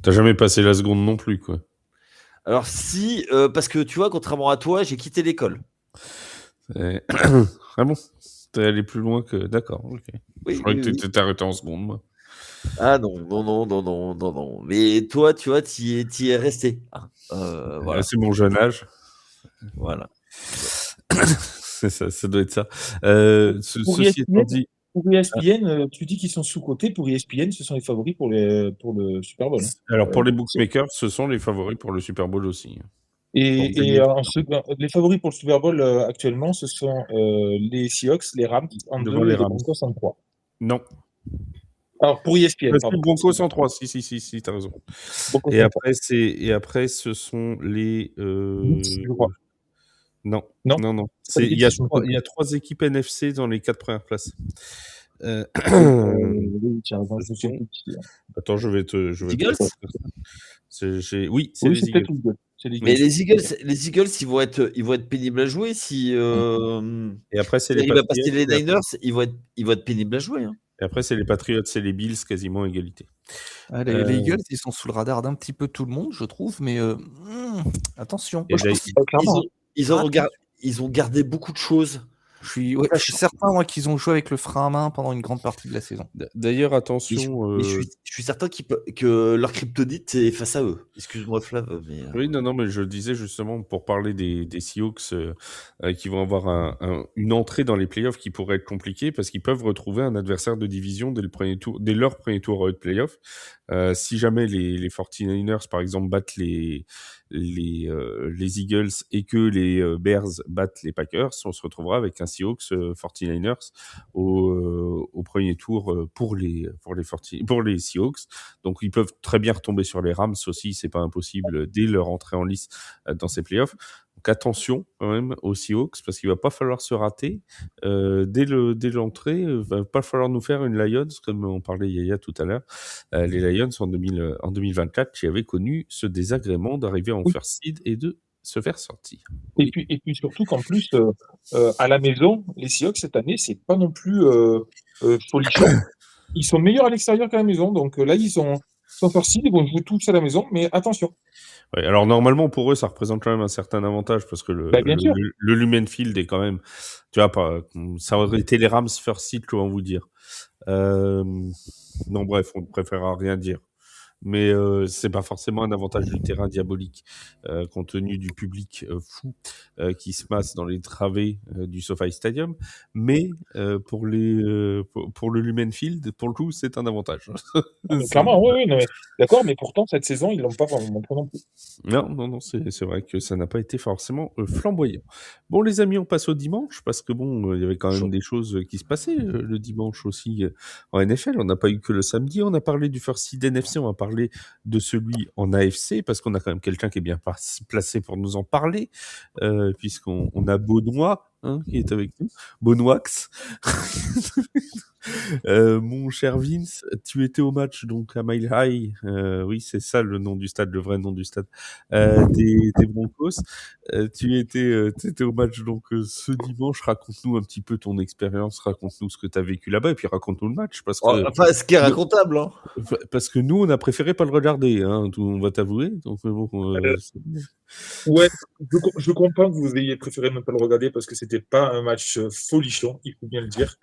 T'as jamais passé la seconde non plus, quoi. alors si, parce que tu vois, contrairement à toi, j'ai quitté l'école. Ah bon? T'es allé plus loin que... D'accord, ok. Oui, Je croyais oui, que oui. t'étais arrêté en seconde, moi. Ah non. Mais toi, tu vois, t'y es resté. Voilà. C'est mon jeune âge. Voilà. C'est ça doit être ça. Pour Ceci étant dit... Pour ESPN, tu dis qu'ils sont sous-cotés. Pour ESPN, ce sont les favoris pour le Super Bowl. Alors, pour les bookmakers, ce sont les favoris pour le Super Bowl aussi. Et les favoris pour le Super Bowl actuellement, ce sont les Seahawks, les Rams en Devant 2 les et les Rams. Broncos en 3. Non. Alors, pour ESPN, C'est pardon. le Broncos en 3. Si, t'as raison. Broncos Et en après, ce sont les... je crois. Non. Non. Il y a 3 équipes NFC dans les 4 premières places. Oui, tiens, je sais plus qui. Attends, je vais te... Eagles ? Oui, c'est les Eagles. Mais les Eagles, ils vont être pénibles à jouer si. Et après, c'est les il va Patriots. passer les Niners, ils vont être pénibles à jouer. Hein. Et après, c'est les Patriots et les Bills, quasiment à égalité. Les Eagles, ils sont sous le radar d'un petit peu tout le monde, je trouve, mais attention. Et Ils ont gardé beaucoup de choses. Je suis certain moi, qu'ils ont joué avec le frein à main pendant une grande partie de la saison. D'ailleurs, attention. Mais je suis certain que leur kryptonite est face à eux. Excuse-moi, Flav. Mais... Oui, non, mais je disais justement pour parler des Seahawks qui vont avoir une entrée dans les playoffs qui pourrait être compliquée parce qu'ils peuvent retrouver un adversaire de division dès leur premier tour de playoff. Si jamais les 49ers, par exemple, battent les Eagles et que les Bears battent les Packers, on se retrouvera avec un Seahawks 49ers au premier tour pour les Seahawks. Donc ils peuvent très bien retomber sur les Rams aussi, c'est pas impossible dès leur entrée en lice dans ces playoffs. Donc attention quand même aux Seahawks parce qu'il va pas falloir se rater dès l'entrée. Va pas falloir nous faire une Lions comme on parlait Yaya tout à l'heure. Les Lions en 2024 qui avaient connu ce désagrément d'arriver en first seed et de se faire sortir. Et puis surtout qu'en plus, à la maison, les Seahawks cette année, c'est pas non plus folichon. Ils sont meilleurs à l'extérieur qu'à la maison. Donc là, ils sont sortis, ils vont jouer tous à la maison, mais attention. Ouais, alors normalement pour eux ça représente quand même un certain avantage parce que Bien sûr. le Lumen Field est quand même, tu vois, ça aurait été les Rams first seed, comment vous dire. Non bref, on préférera rien dire. Mais c'est pas forcément un avantage du terrain diabolique, compte tenu du public fou qui se masse dans les travées du SoFi Stadium. Mais pour le Lumen Field, pour le coup, c'est un avantage. Clairement, oui, non, mais d'accord, mais pourtant cette saison, ils l'ont pas vraiment montré non plus. Non, c'est vrai que ça n'a pas été forcément flamboyant. Bon, les amis, on passe au dimanche parce que bon, il y avait quand même des choses qui se passaient le dimanche aussi en NFL. On n'a pas eu que le samedi. On a parlé du first seed NFC, on va parler de celui en AFC parce qu'on a quand même quelqu'un qui est bien placé pour nous en parler, puisqu'on a Benoît qui est avec nous. Benoîx. Mon cher Vince, tu étais au match donc à Mile High, oui c'est ça le nom du stade, le vrai nom du stade, des Broncos. Tu étais au match donc ce dimanche. Raconte-nous un petit peu ton expérience, raconte-nous ce que tu as vécu là-bas et puis raconte-nous le match parce que Enfin, ce qui est racontable, hein. parce que nous on a préféré pas le regarder, on va t'avouer. Donc bon, Ouais, je comprends que vous ayez préféré ne pas le regarder parce que c'était pas un match folichon, il faut bien le dire.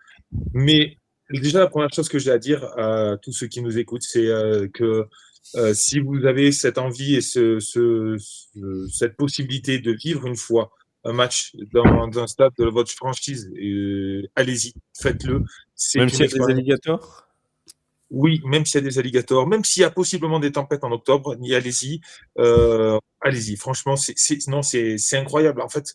Mais déjà, la première chose que j'ai à dire à tous ceux qui nous écoutent, c'est que si vous avez cette envie et cette possibilité de vivre une fois un match dans un stade de votre franchise, allez-y, faites-le. C'est même une s'il y a des expérience. alligators. Oui, même s'il y a des alligators, même s'il y a possiblement des tempêtes en octobre, allez-y. Allez-y. Franchement, c'est incroyable. En fait,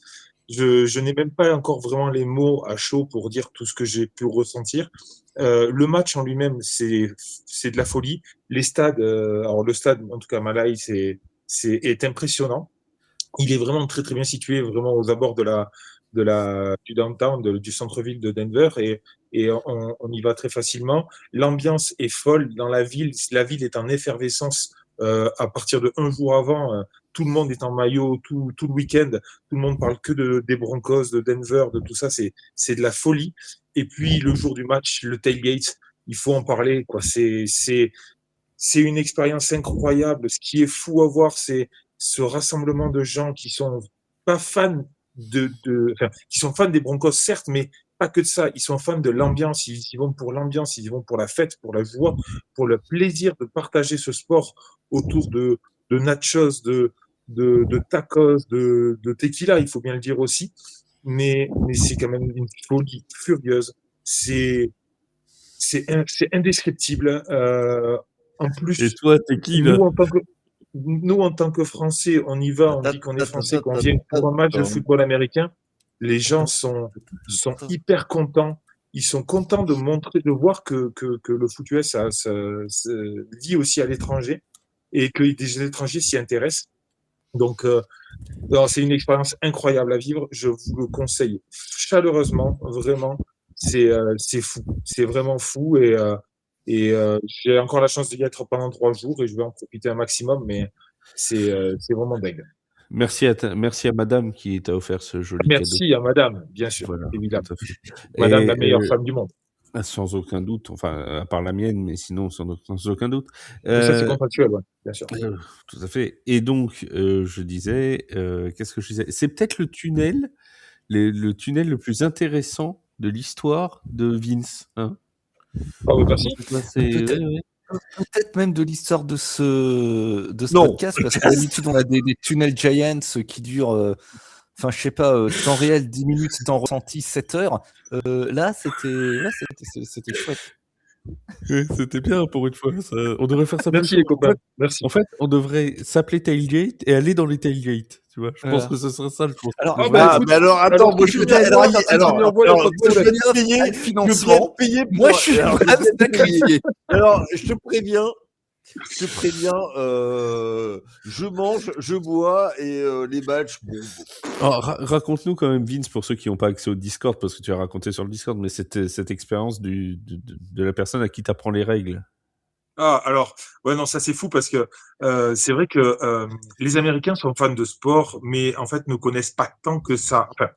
je n'ai même pas encore vraiment les mots à chaud pour dire tout ce que j'ai pu ressentir. Le match en lui-même, c'est de la folie. Les stades, alors le stade, en tout cas Malaï, est impressionnant. Il est vraiment très très bien situé, vraiment aux abords du downtown, du centre-ville de Denver, et on y va très facilement. L'ambiance est folle dans la ville. La ville est en effervescence. À partir de un jour avant, tout le monde est en maillot, tout le week-end. Tout le monde parle que des Broncos, de Denver, de tout ça. C'est de la folie. Et puis le jour du match, le tailgate, il faut en parler, quoi. C'est une expérience incroyable. Ce qui est fou à voir, c'est ce rassemblement de gens qui sont pas fans qui sont fans des Broncos, certes, mais pas que de ça. Ils sont fans de l'ambiance. Ils y vont pour l'ambiance. Ils y vont pour la fête, pour la joie, pour le plaisir de partager ce sport autour de nachos, de tacos, de tequila, il faut bien le dire aussi. Mais c'est quand même une folie furieuse. C'est indescriptible. En plus, Et toi, t'es qui là? nous, en tant que Français, on y va, on dit qu'on est Français, qu'on vient pour un match de football américain. Les gens sont hyper contents. Ils sont contents de montrer, de voir que le foot US ça vit aussi à l'étranger et que des étrangers s'y intéressent. Donc, c'est une expérience incroyable à vivre. Je vous le conseille chaleureusement, vraiment. C'est fou. C'est vraiment fou. Et j'ai encore la chance d'y être pendant 3 jours et je vais en profiter un maximum, mais c'est vraiment dingue. Merci à madame qui t'a offert ce joli cadeau. Merci à madame, bien sûr, Voilà, évidemment. tout à fait. Madame, Et, la meilleure femme du monde. sans aucun doute, enfin, à part la mienne, mais sinon, sans aucun doute. Mais ça, c'est contractuel, ouais, bien sûr. Tout à fait. Et donc, je disais, qu'est-ce que je disais? C'est peut-être le tunnel le plus intéressant de l'histoire de Vince, hein? Ah oui, merci. Peut-être même de l'histoire de ce podcast, parce que d'habitude on a des tunnels Giants qui durent, enfin je sais pas, temps réel 10 minutes, temps ressenti 7 heures. Là c'était chouette. Oui, c'était bien pour une fois. On devrait faire ça plus Merci les souvent. copains, merci. En fait, on devrait s'appeler Tailgate et aller dans les tailgates. Tu vois, je pense Voilà. que ce serait ça le concept. Alors, mais alors, attends, moi je veux bien payer le financement. Moi je suis prêt à me sacrifier. Alors, je te préviens, je mange, je bois et les matchs, bon. Alors, raconte-nous quand même, Vince, pour ceux qui n'ont pas accès au Discord, parce que tu as raconté sur le Discord, mais cette expérience de la personne à qui tu apprends les règles. Ah, alors, ouais, non, ça c'est fou parce que c'est vrai que les Américains sont fans de sport, mais en fait ne connaissent pas tant que ça. Enfin,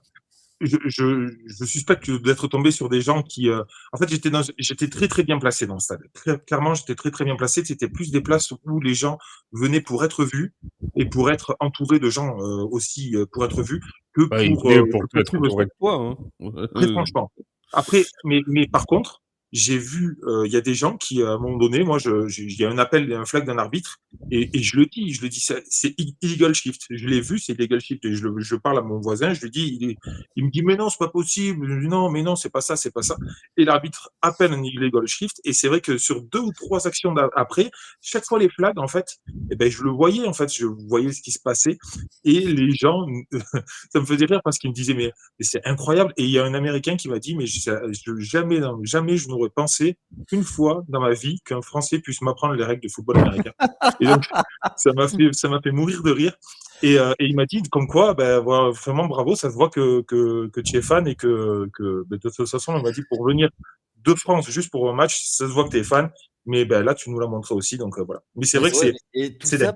je suspecte d'être tombé sur des gens qui. En fait, j'étais très très bien placé dans le stade. Clairement, j'étais très très bien placé. C'était plus des places où les gens venaient pour être vus et pour être entourés de gens aussi pour être vus que Bah, il pour, venait euh, pour que te pour être suivre le entouré sport. de toi, hein. Très franchement. Après, mais par contre, j'ai vu, il y a des gens qui, à un moment donné, moi, il y a un appel, un flag d'un arbitre, et je le dis, c'est illegal shift. Je l'ai vu, c'est illegal shift. Et je parle à mon voisin, je lui dis, il me dit, mais non, c'est pas possible. Je lui dis, non, mais non, c'est pas ça, c'est pas ça. Et l'arbitre appelle un illegal shift. Et c'est vrai que sur 2 ou 3 actions après, chaque fois les flags, en fait, eh ben, je le voyais, en fait, je voyais ce qui se passait. Et les gens, ça me faisait rire parce qu'ils me disaient, mais c'est incroyable. Et il y a un Américain qui m'a dit, mais jamais, jamais je n'aurais pensé une fois dans ma vie qu'un Français puisse m'apprendre les règles du football américain. Et donc, ça m'a fait mourir de rire. Et il m'a dit, comme quoi, ben, voilà, vraiment bravo, ça se voit que tu es fan et ben, de toute façon, on m'a dit, pour venir de France juste pour un match, ça se voit que tu es fan. Mais ben, là, tu nous l'as montré aussi. Donc voilà. Mais c'est Mais vrai que ouais, c'est et c'est dingue.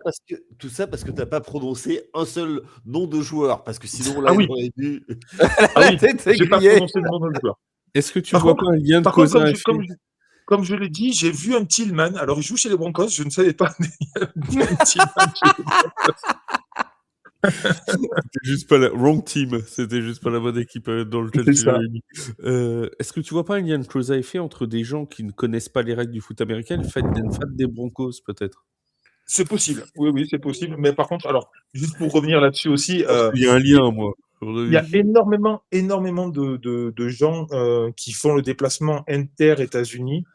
tout ça parce que tu as pas prononcé un seul nom de joueur, parce que sinon là, Ah il oui, aurait dû. ah La oui, tête est j'ai pas grillée. prononcé le nom d'un joueur. Est-ce que tu Par vois contre, pas un lien de par contre, cause à effet? comme je l'ai dit, j'ai vu un Tillman. Alors, il joue chez les Broncos. Je ne savais pas, mais il y a un Tillman chez les Broncos. C'était juste pas la wrong team, c'était juste pas la bonne équipe dans lequel C'est tu ça. l'avais mis. Est-ce que tu vois pas un lien de cause à effet entre des gens qui ne connaissent pas les règles du foot américain et le fait d'être fan des Broncos, peut-être? C'est possible. Oui, oui, c'est possible. Mais par contre, alors, juste pour revenir là-dessus aussi, Je pense qu'il y a un lien, moi. il y a énormément, énormément de gens qui font le déplacement inter-États-Unis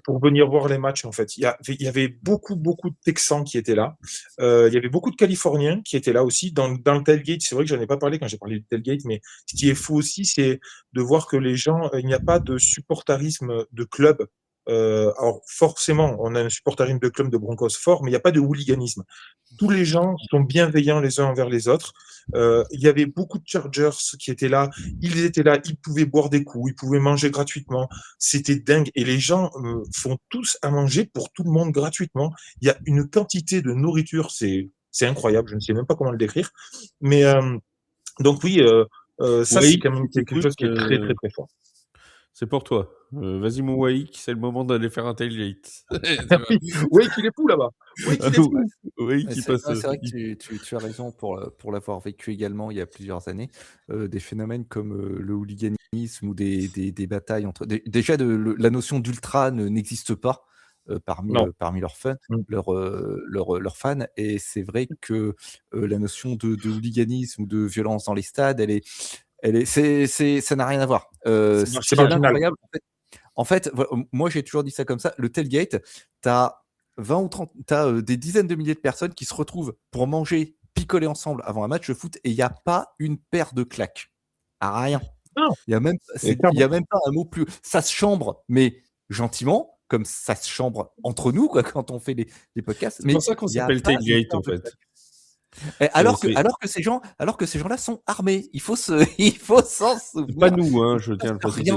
pour venir voir les matchs, en fait. Il y avait beaucoup, beaucoup de Texans qui étaient là. Il y avait beaucoup de Californiens qui étaient là aussi. Dans le tailgate, c'est vrai que j'en ai pas parlé quand j'ai parlé du tailgate, mais ce qui est fou aussi, c'est de voir que les gens, il n'y a pas de supportarisme de club. Alors forcément, on a un supportarisme de club de Broncos fort, mais il n'y a pas de hooliganisme. Tous les gens sont bienveillants les uns envers les autres. Il y avait beaucoup de Chargers qui étaient là. Ils étaient là, ils pouvaient boire des coups, ils pouvaient manger gratuitement. C'était dingue. Et les gens font tous à manger pour tout le monde gratuitement. Il y a une quantité de nourriture, c'est incroyable. Je ne sais même pas comment le décrire. Mais donc oui, ça c'est Waïk, quand même si quelque t'écoutes, chose qui est très très très fort. c'est pour toi. Vas-y, mon Waïk, c'est le moment d'aller faire un tailgate. Oui, oui, qu'il est fou là-bas. Oui, qu'il est fou. Waïk, il passe. C'est vrai que tu as raison pour l'avoir vécu également il y a plusieurs années. Des phénomènes comme le hooliganisme ou des batailles entre. Déjà, la notion d'ultra n'existe pas Non. parmi leurs fans. Mm. Leurs fans, et c'est vrai que la notion de hooliganisme ou de violence dans les stades, ça n'a rien à voir. Ce C'est qui est marginal. incroyable, en fait, moi j'ai toujours dit ça comme ça, le tailgate, tu as 20 ou 30, des dizaines de milliers de personnes qui se retrouvent pour manger, picoler ensemble avant un match de foot, et il n'y a pas une paire de claques. À rien. Non. Il n'y a même pas un mot plus. Ça se chambre, mais gentiment, comme ça se chambre entre nous, quoi, quand on fait les podcasts. C'est pour ça qu'on s'appelle tailgate, en fait. Alors que ces gens-là sont armés. Il faut s'en souvenir. Pas nous, hein, je tiens à le préciser.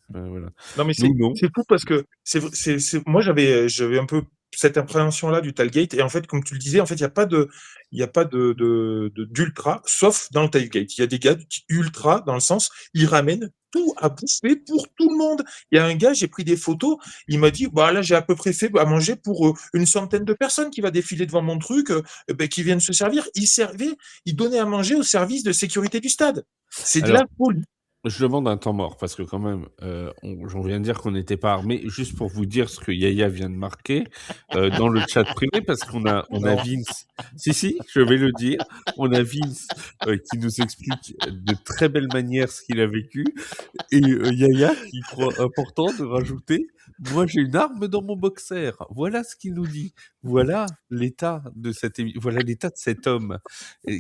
Voilà. Non, mais c'est fou parce que moi j'avais un peu cette appréhension-là du tailgate, et en fait, comme tu le disais, en fait, il n'y a pas d'ultra, sauf dans le tailgate. Il y a des gars ultra dans le sens, ils ramènent tout à bouffer pour tout le monde. Il y a un gars, j'ai pris des photos, il m'a dit, bah là, j'ai à peu près fait à manger pour une centaine de personnes qui va défiler devant mon truc, qui viennent se servir. Il donnait à manger au service de sécurité du stade. C'est de la folie. Je demande un temps mort parce que quand même, j'en viens de dire qu'on n'était pas armés. Juste pour vous dire ce que Yaya vient de marquer dans le chat privé, parce qu'on a Vince. Si, je vais le dire. On a Vince qui nous explique de très belle manière ce qu'il a vécu, et Yaya qui croit important de rajouter. Moi, j'ai une arme dans mon boxer. Voilà ce qu'il nous dit. Voilà l'état de voilà l'état de cet homme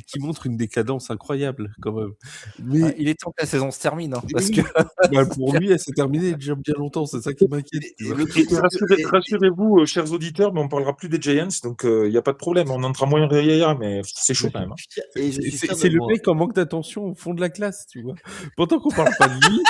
qui montre une décadence incroyable quand même. Mais il est temps que la saison se termine, hein, parce que pour lui, elle s'est terminée déjà bien longtemps. C'est ça qui m'inquiète. Rassurez-vous, chers auditeurs, mais on parlera plus des Giants, donc il n'y a pas de problème. On entrera moins Yaya, mais c'est chaud quand même. C'est le mec en manque d'attention au fond de la classe, tu vois. Pourtant qu'on parle pas de lui.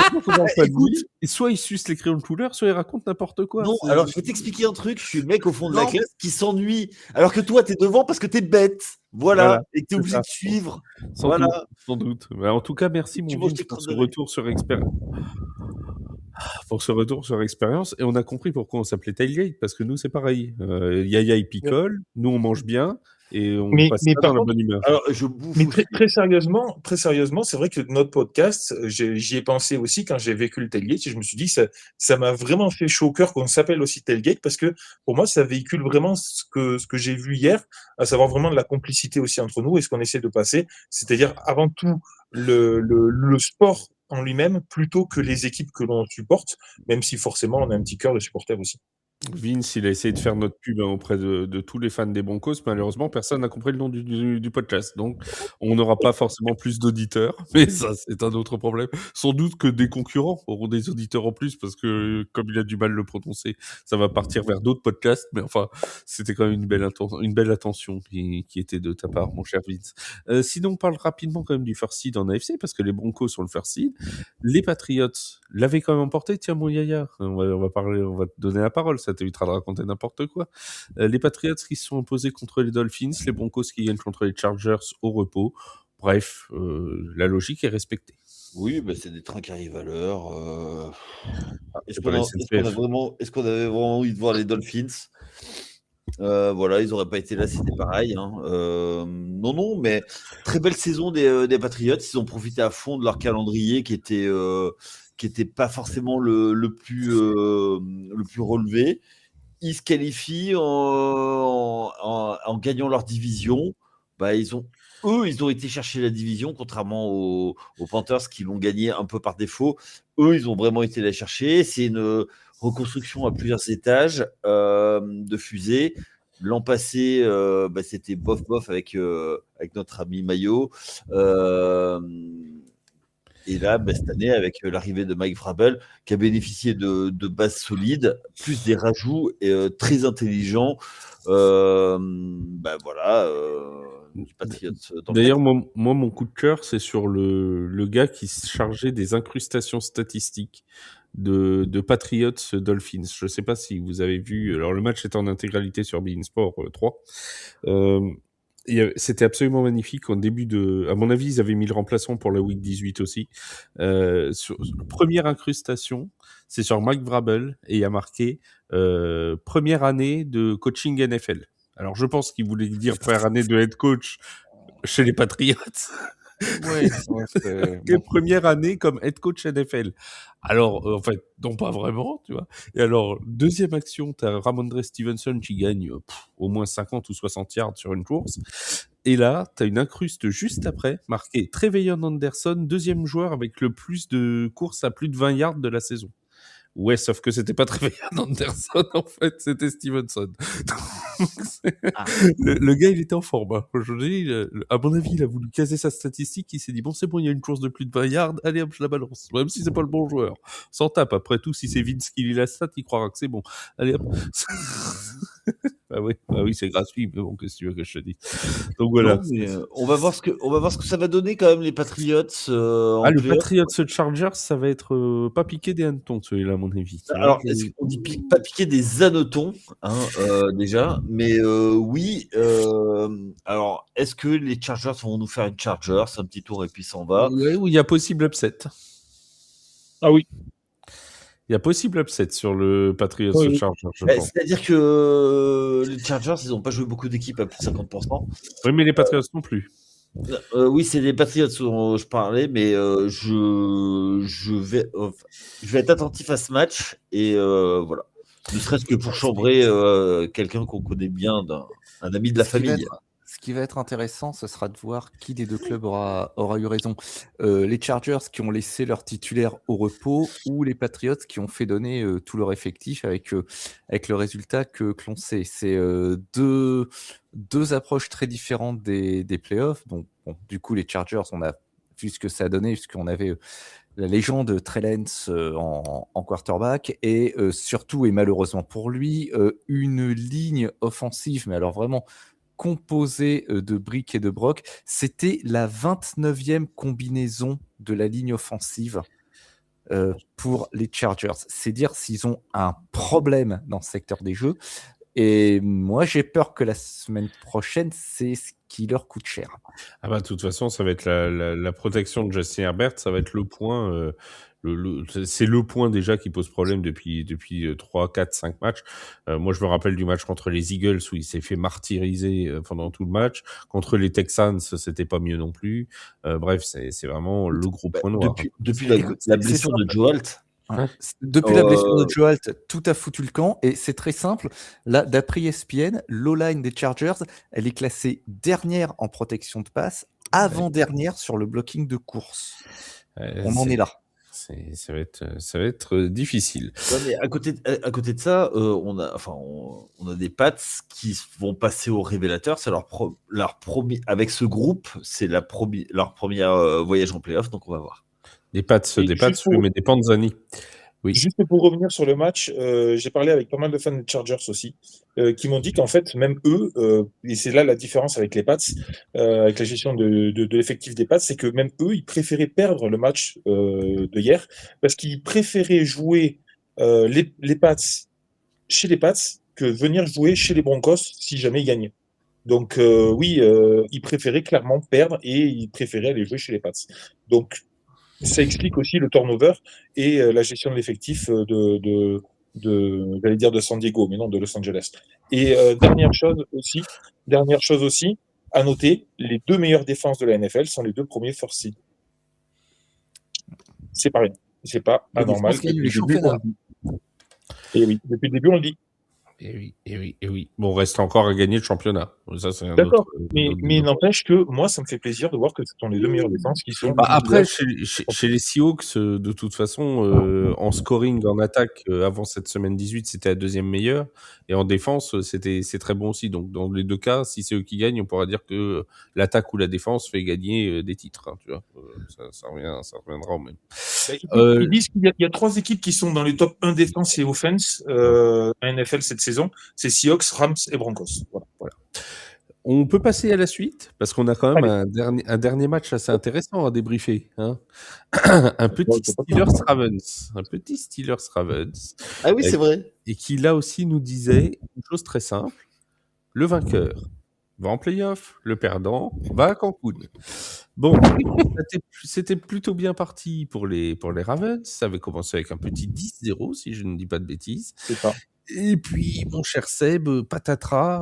franchement, faut dans pas de Écoute. lui. Et soit il suce les crayons de couleur, soit il raconte n'importe quoi. Non, C'est- alors je vais t'expliquer un truc. Je suis le mec au fond de la Non. classe qui s'ennuie. Alors que toi, t'es devant parce que t'es bête. Voilà. Voilà, Et que t'es c'est obligé ça. de suivre. Sans Voilà. doute, sans doute. Mais en tout cas, merci mon Tu manges Vince tes pour ce crottes de nez. retour sur expérience. Pour ce retour sur expérience. Et on a compris pourquoi on s'appelait Tailgate, parce que nous, c'est pareil. Yaya, il picole, nous, on mange bien, et on passe Mais ça par dans la contre, bonne humeur. Alors, je bouffe mais aussi. très sérieusement, c'est vrai que notre podcast, j'y ai pensé aussi quand j'ai vécu le Tailgate, et je me suis dit, ça m'a vraiment fait chaud au cœur qu'on s'appelle aussi Tailgate, parce que pour moi, ça véhicule vraiment ce que j'ai vu hier, à savoir vraiment de la complicité aussi entre nous et ce qu'on essaie de passer, c'est-à-dire avant tout le sport en lui-même, plutôt que les équipes que l'on supporte, même si forcément on a un petit cœur de supporter aussi. Vince, il a essayé de faire notre pub auprès de tous les fans des Broncos. Malheureusement, personne n'a compris le nom du podcast. Donc, on n'aura pas forcément plus d'auditeurs. Mais ça, c'est un autre problème. Sans doute que des concurrents auront des auditeurs en plus parce que, comme il a du mal à le prononcer, ça va partir vers d'autres podcasts. Mais enfin, c'était quand même une belle attention qui était de ta part, mon cher Vince. Sinon, on parle rapidement quand même du first seed en AFC parce que les Broncos sont le first seed. Les Patriots l'avaient quand même emporté. Tiens, mon Yaya, on va te donner la parole. Ça t'évitera de raconter n'importe quoi. Les Patriots qui se sont opposés contre les Dolphins, les Broncos qui gagnent contre les Chargers au repos. Bref, la logique est respectée. Oui, bah, c'est des trains qui arrivent à l'heure. Est-ce c'est qu'on pas la a- SNCF. est-ce qu'on avait vraiment envie de voir les Dolphins? Voilà, ils n'auraient pas été là, c'était pareil, hein. Non, mais très belle saison des Patriots. Ils ont profité à fond de leur calendrier qui était pas forcément le plus relevé. Ils se qualifient en gagnant leur division. Bah, ils ont été chercher la division, contrairement aux Panthers qui l'ont gagné un peu par défaut. Eux, ils ont vraiment été la chercher. C'est une reconstruction à plusieurs étages de fusée. L'an passé, c'était bof avec notre ami Maillot. Et là, cette année, avec l'arrivée de Mike Vrabel, qui a bénéficié de bases solides, plus des rajouts très intelligents. Du Patriots. D'ailleurs, moi, mon coup de cœur, c'est sur le gars qui se chargeait des incrustations statistiques de Patriots Dolphins. Je ne sais pas si vous avez vu. Alors, le match était en intégralité sur beIN Sport 3. C'était absolument magnifique. À mon avis, ils avaient mis le remplaçant pour la week 18 aussi. Première incrustation, c'est sur Mike Vrabel et il y a marqué première année de coaching NFL. Alors, je pense qu'il voulait dire première année de head coach chez les Patriots. Ouais, Quelle première année comme head coach NFL. Alors, en fait, non, pas vraiment, tu vois. Et alors, deuxième action, t'as Ramondre Stevenson qui gagne au moins 50 ou 60 yards sur une course. Et là, t'as une incruste juste après, marqué Trevelyan Anderson, deuxième joueur avec le plus de courses à plus de 20 yards de la saison. Ouais, sauf que c'était pas Trevelyan Anderson, en fait, c'était Stevenson. Le gars, il était en forme. Hein. Aujourd'hui, à mon avis, il a voulu caser sa statistique. Il s'est dit, bon, c'est bon, il y a une course de plus de 20 yards. Allez, hop, je la balance. Même si c'est pas le bon joueur. S'en tape. Après tout, si c'est Vince qui lit la stat, il croira que c'est bon. Allez, hop. Ah oui, c'est gratuit, mais bon, qu'est-ce que tu veux que je te dise? Donc voilà. Non, mais, on va voir ce que ça va donner quand même les Patriots. Le Patriots Chargers, ça va être pas piqué des hannetons, celui-là, à mon avis. Alors, on dit pas piquer des hannetons, hein, déjà, mais oui. Alors, est-ce que les Chargers vont nous faire une Chargers, un petit tour et puis s'en va? Oui, il y a possible upset. Ah oui. Il y a possible upset sur le Patriots Chargers, je pense. C'est-à-dire que les Chargers, ils n'ont pas joué beaucoup d'équipes à plus de 50%. Oui, mais les Patriots non plus. Oui, c'est les Patriots dont je parlais, mais je vais être attentif à ce match et voilà. Ne serait-ce que pour chambrer quelqu'un qu'on connaît bien, un ami de la famille. Ce qui va être intéressant, ce sera de voir qui des deux clubs aura eu raison. Les Chargers qui ont laissé leur titulaire au repos ou les Patriots qui ont fait donner tout leur effectif avec le résultat que l'on sait. C'est deux approches très différentes des playoffs. Donc, bon, du coup, les Chargers, on a vu ce que ça a donné, puisqu'on avait la légende Trey Lance en quarterback et surtout, et malheureusement pour lui, une ligne offensive, mais alors vraiment composée de briques et de broc. C'était la 29e combinaison de la ligne offensive. pour les Chargers. C'est dire s'ils ont un problème dans ce secteur des jeux. Et moi, j'ai peur que la semaine prochaine, c'est ce qui leur coûte cher. Ah bah, de toute façon, ça va être la protection de Justin Herbert, ça va être le point. C'est le point déjà qui pose problème depuis 3, 4, 5 matchs. Moi, je me rappelle du match contre les Eagles où il s'est fait martyriser pendant tout le match. Contre les Texans, c'était pas mieux non plus. Bref, c'est vraiment le gros point noir. Depuis Écoute, la c'est blessure simple. de Joe Alt. Ouais. Depuis la blessure de Joe Alt, tout a foutu le camp et c'est très simple. Là, d'après ESPN, l'O-line des Chargers, elle est classée dernière en protection de passe, avant-dernière sur le blocking de course. On en est là. Ça va être difficile. Ouais, mais à côté de ça, on a des Pats qui vont passer au révélateur. C'est leur premier avec ce groupe, c'est leur premier voyage en playoff, donc on va voir. Des Pats, oui, mais des Panzani. Oui. Juste pour revenir sur le match, j'ai parlé avec pas mal de fans des Chargers aussi, qui m'ont dit qu'en fait, même eux, et c'est là la différence avec les Pats, avec la gestion de l'effectif des Pats, c'est que même eux, ils préféraient perdre le match de hier, parce qu'ils préféraient jouer les Pats chez les Pats que venir jouer chez les Broncos si jamais ils gagnaient. Donc oui, ils préféraient clairement perdre et ils préféraient aller jouer chez les Pats. Donc ça explique aussi le turnover et la gestion de l'effectif j'allais dire de San Diego, mais non, de Los Angeles. Et dernière chose aussi, à noter, les 2 meilleures défenses de la NFL sont les 2 premiers first seed. C'est pas rien. C'est pas anormal. Et oui, depuis le début, on le dit. Et oui. Bon, reste encore à gagner le championnat. Ça, c'est d'accord, mais n'empêche que moi, ça me fait plaisir de voir que ce sont les 2 meilleures défenses qui sont. Après, chez les Seahawks, de toute façon, en scoring, en attaque, avant cette semaine 18, c'était la 2e meilleure. Et en défense, c'est très bon aussi. Donc, dans les 2 cas, si c'est eux qui gagnent, on pourra dire que l'attaque ou la défense fait gagner des titres. Hein, tu vois, ça reviendra au même. Ils disent qu'il y a 3 équipes qui sont dans les top 1 défense et offense à NFL cette saison. C'est Seahawks, Rams et Broncos. Voilà. On peut passer à la suite parce qu'on a quand même un dernier match assez intéressant à débriefer. Hein. Un petit Steelers-Ravens. Ah oui, c'est vrai. Et qui là aussi nous disait une chose très simple. Le vainqueur va en play-off, le perdant va à Cancun. Bon, c'était plutôt bien parti pour les Ravens. Ça avait commencé avec un petit 10-0, si je ne dis pas de bêtises. C'est ça. Et puis, mon cher Seb, patatras,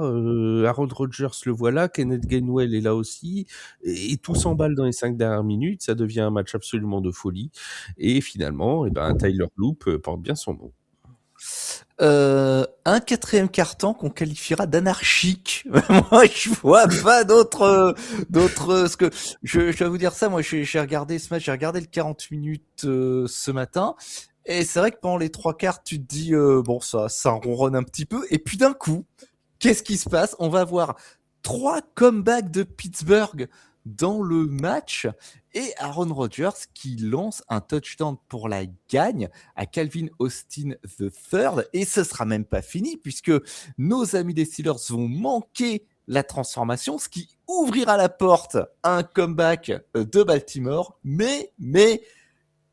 Aaron Rodgers le voilà, Kenneth Gainwell est là aussi, et tout s'emballe dans les 5 dernières minutes, ça devient un match absolument de folie. Et finalement, Tyler Loop porte bien son nom. Un 4e quart-temps qu'on qualifiera d'anarchique. Moi, je vois pas d'autres. Ce que je vais vous dire ça. Moi, j'ai regardé ce match. J'ai regardé le 40 minutes ce matin. Et c'est vrai que pendant les 3 quarts, tu te dis bon, ça ronronne un petit peu. Et puis d'un coup, qu'est-ce qui se passe? On va avoir 3 comebacks de Pittsburgh dans le match et Aaron Rodgers qui lance un touchdown pour la gagne à Calvin Austin III. Et ce sera même pas fini puisque nos amis des Steelers vont manquer la transformation, ce qui ouvrira la porte à un comeback de Baltimore. Mais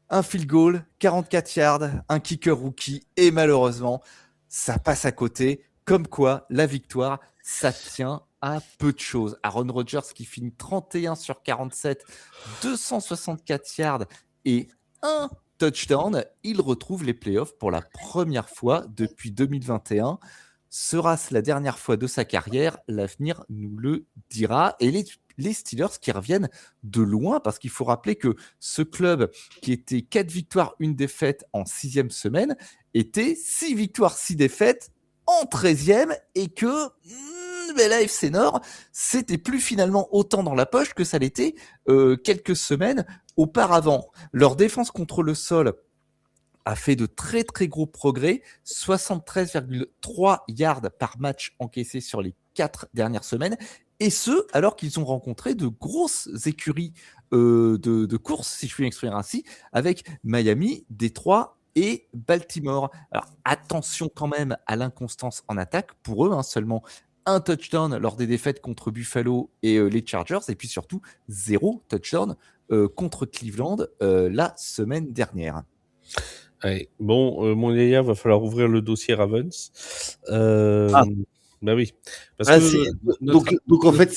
un field goal, 44 yards, un kicker rookie et malheureusement, ça passe à côté. Comme quoi, la victoire, ça tient à peu de choses. Aaron Rodgers qui finit 31 sur 47, 264 yards et un touchdown. Il retrouve les playoffs pour la première fois depuis 2021. Sera-ce la dernière fois de sa carrière? L'avenir nous le dira. Et les Steelers qui reviennent de loin, parce qu'il faut rappeler que ce club qui était 4 victoires, 1 défaite en 6e semaine, était 6 victoires, 6 défaites en 13e, et que la FC Nord, c'était plus finalement autant dans la poche que ça l'était quelques semaines auparavant. Leur défense contre le sol a fait de très très gros progrès, 73,3 yards par match encaissés sur les 4 dernières semaines, et ce, alors qu'ils ont rencontré de grosses écuries de course, si je puis m'exprimer ainsi, avec Miami, Détroit et Baltimore. Alors attention quand même à l'inconstance en attaque pour eux, seulement un touchdown lors des défaites contre Buffalo et les Chargers, et puis surtout 0 touchdown contre Cleveland la semaine dernière. Ouais. Bon, mon Yaya, va falloir ouvrir le dossier Ravens. Ah. Bah oui, parce Ah, que c'est... notre Donc en fait,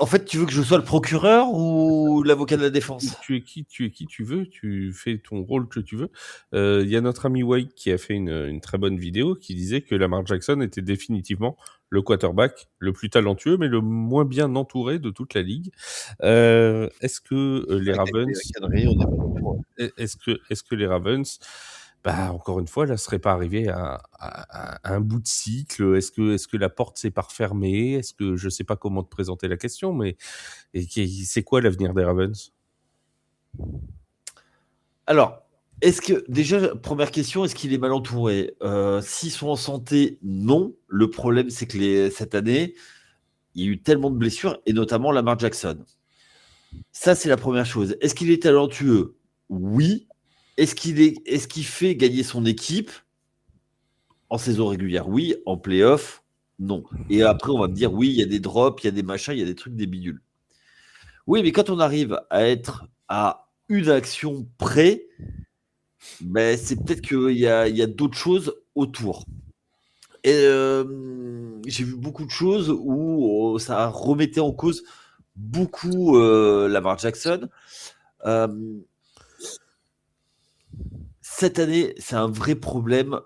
en fait, tu veux que je sois le procureur ou l'avocat de la défense? tu es qui tu veux, tu fais ton rôle que tu veux. Il y a notre ami White qui a fait une très bonne vidéo qui disait que Lamar Jackson était définitivement le quarterback le plus talentueux, mais le moins bien entouré de toute la ligue. Est-ce que les Ravens est-ce que les Ravens, bah, encore une fois, là, seraient pas arrivés à un bout de cycle? Est-ce que la porte s'est pas refermée? Est-ce que je sais pas comment te présenter la question, mais c'est quoi l'avenir des Ravens? Alors, est-ce que, déjà, première question, est-ce qu'il est mal entouré? S'ils sont en santé, non. Le problème, c'est que cette année, il y a eu tellement de blessures, et notamment Lamar Jackson. Ça, c'est la première chose. Est-ce qu'il est talentueux? Oui. Est-ce qu'il fait gagner son équipe en saison régulière? Oui. En playoff? Non. Et après, on va me dire, oui, il y a des drops, il y a des machins, il y a des trucs, des bidules. Oui, mais quand on arrive à être à une action près, ben, c'est peut-être qu'il y a d'autres choses autour. Et j'ai vu beaucoup de choses où ça remettait en cause beaucoup Lamar Jackson. Cette année, c'est un vrai problème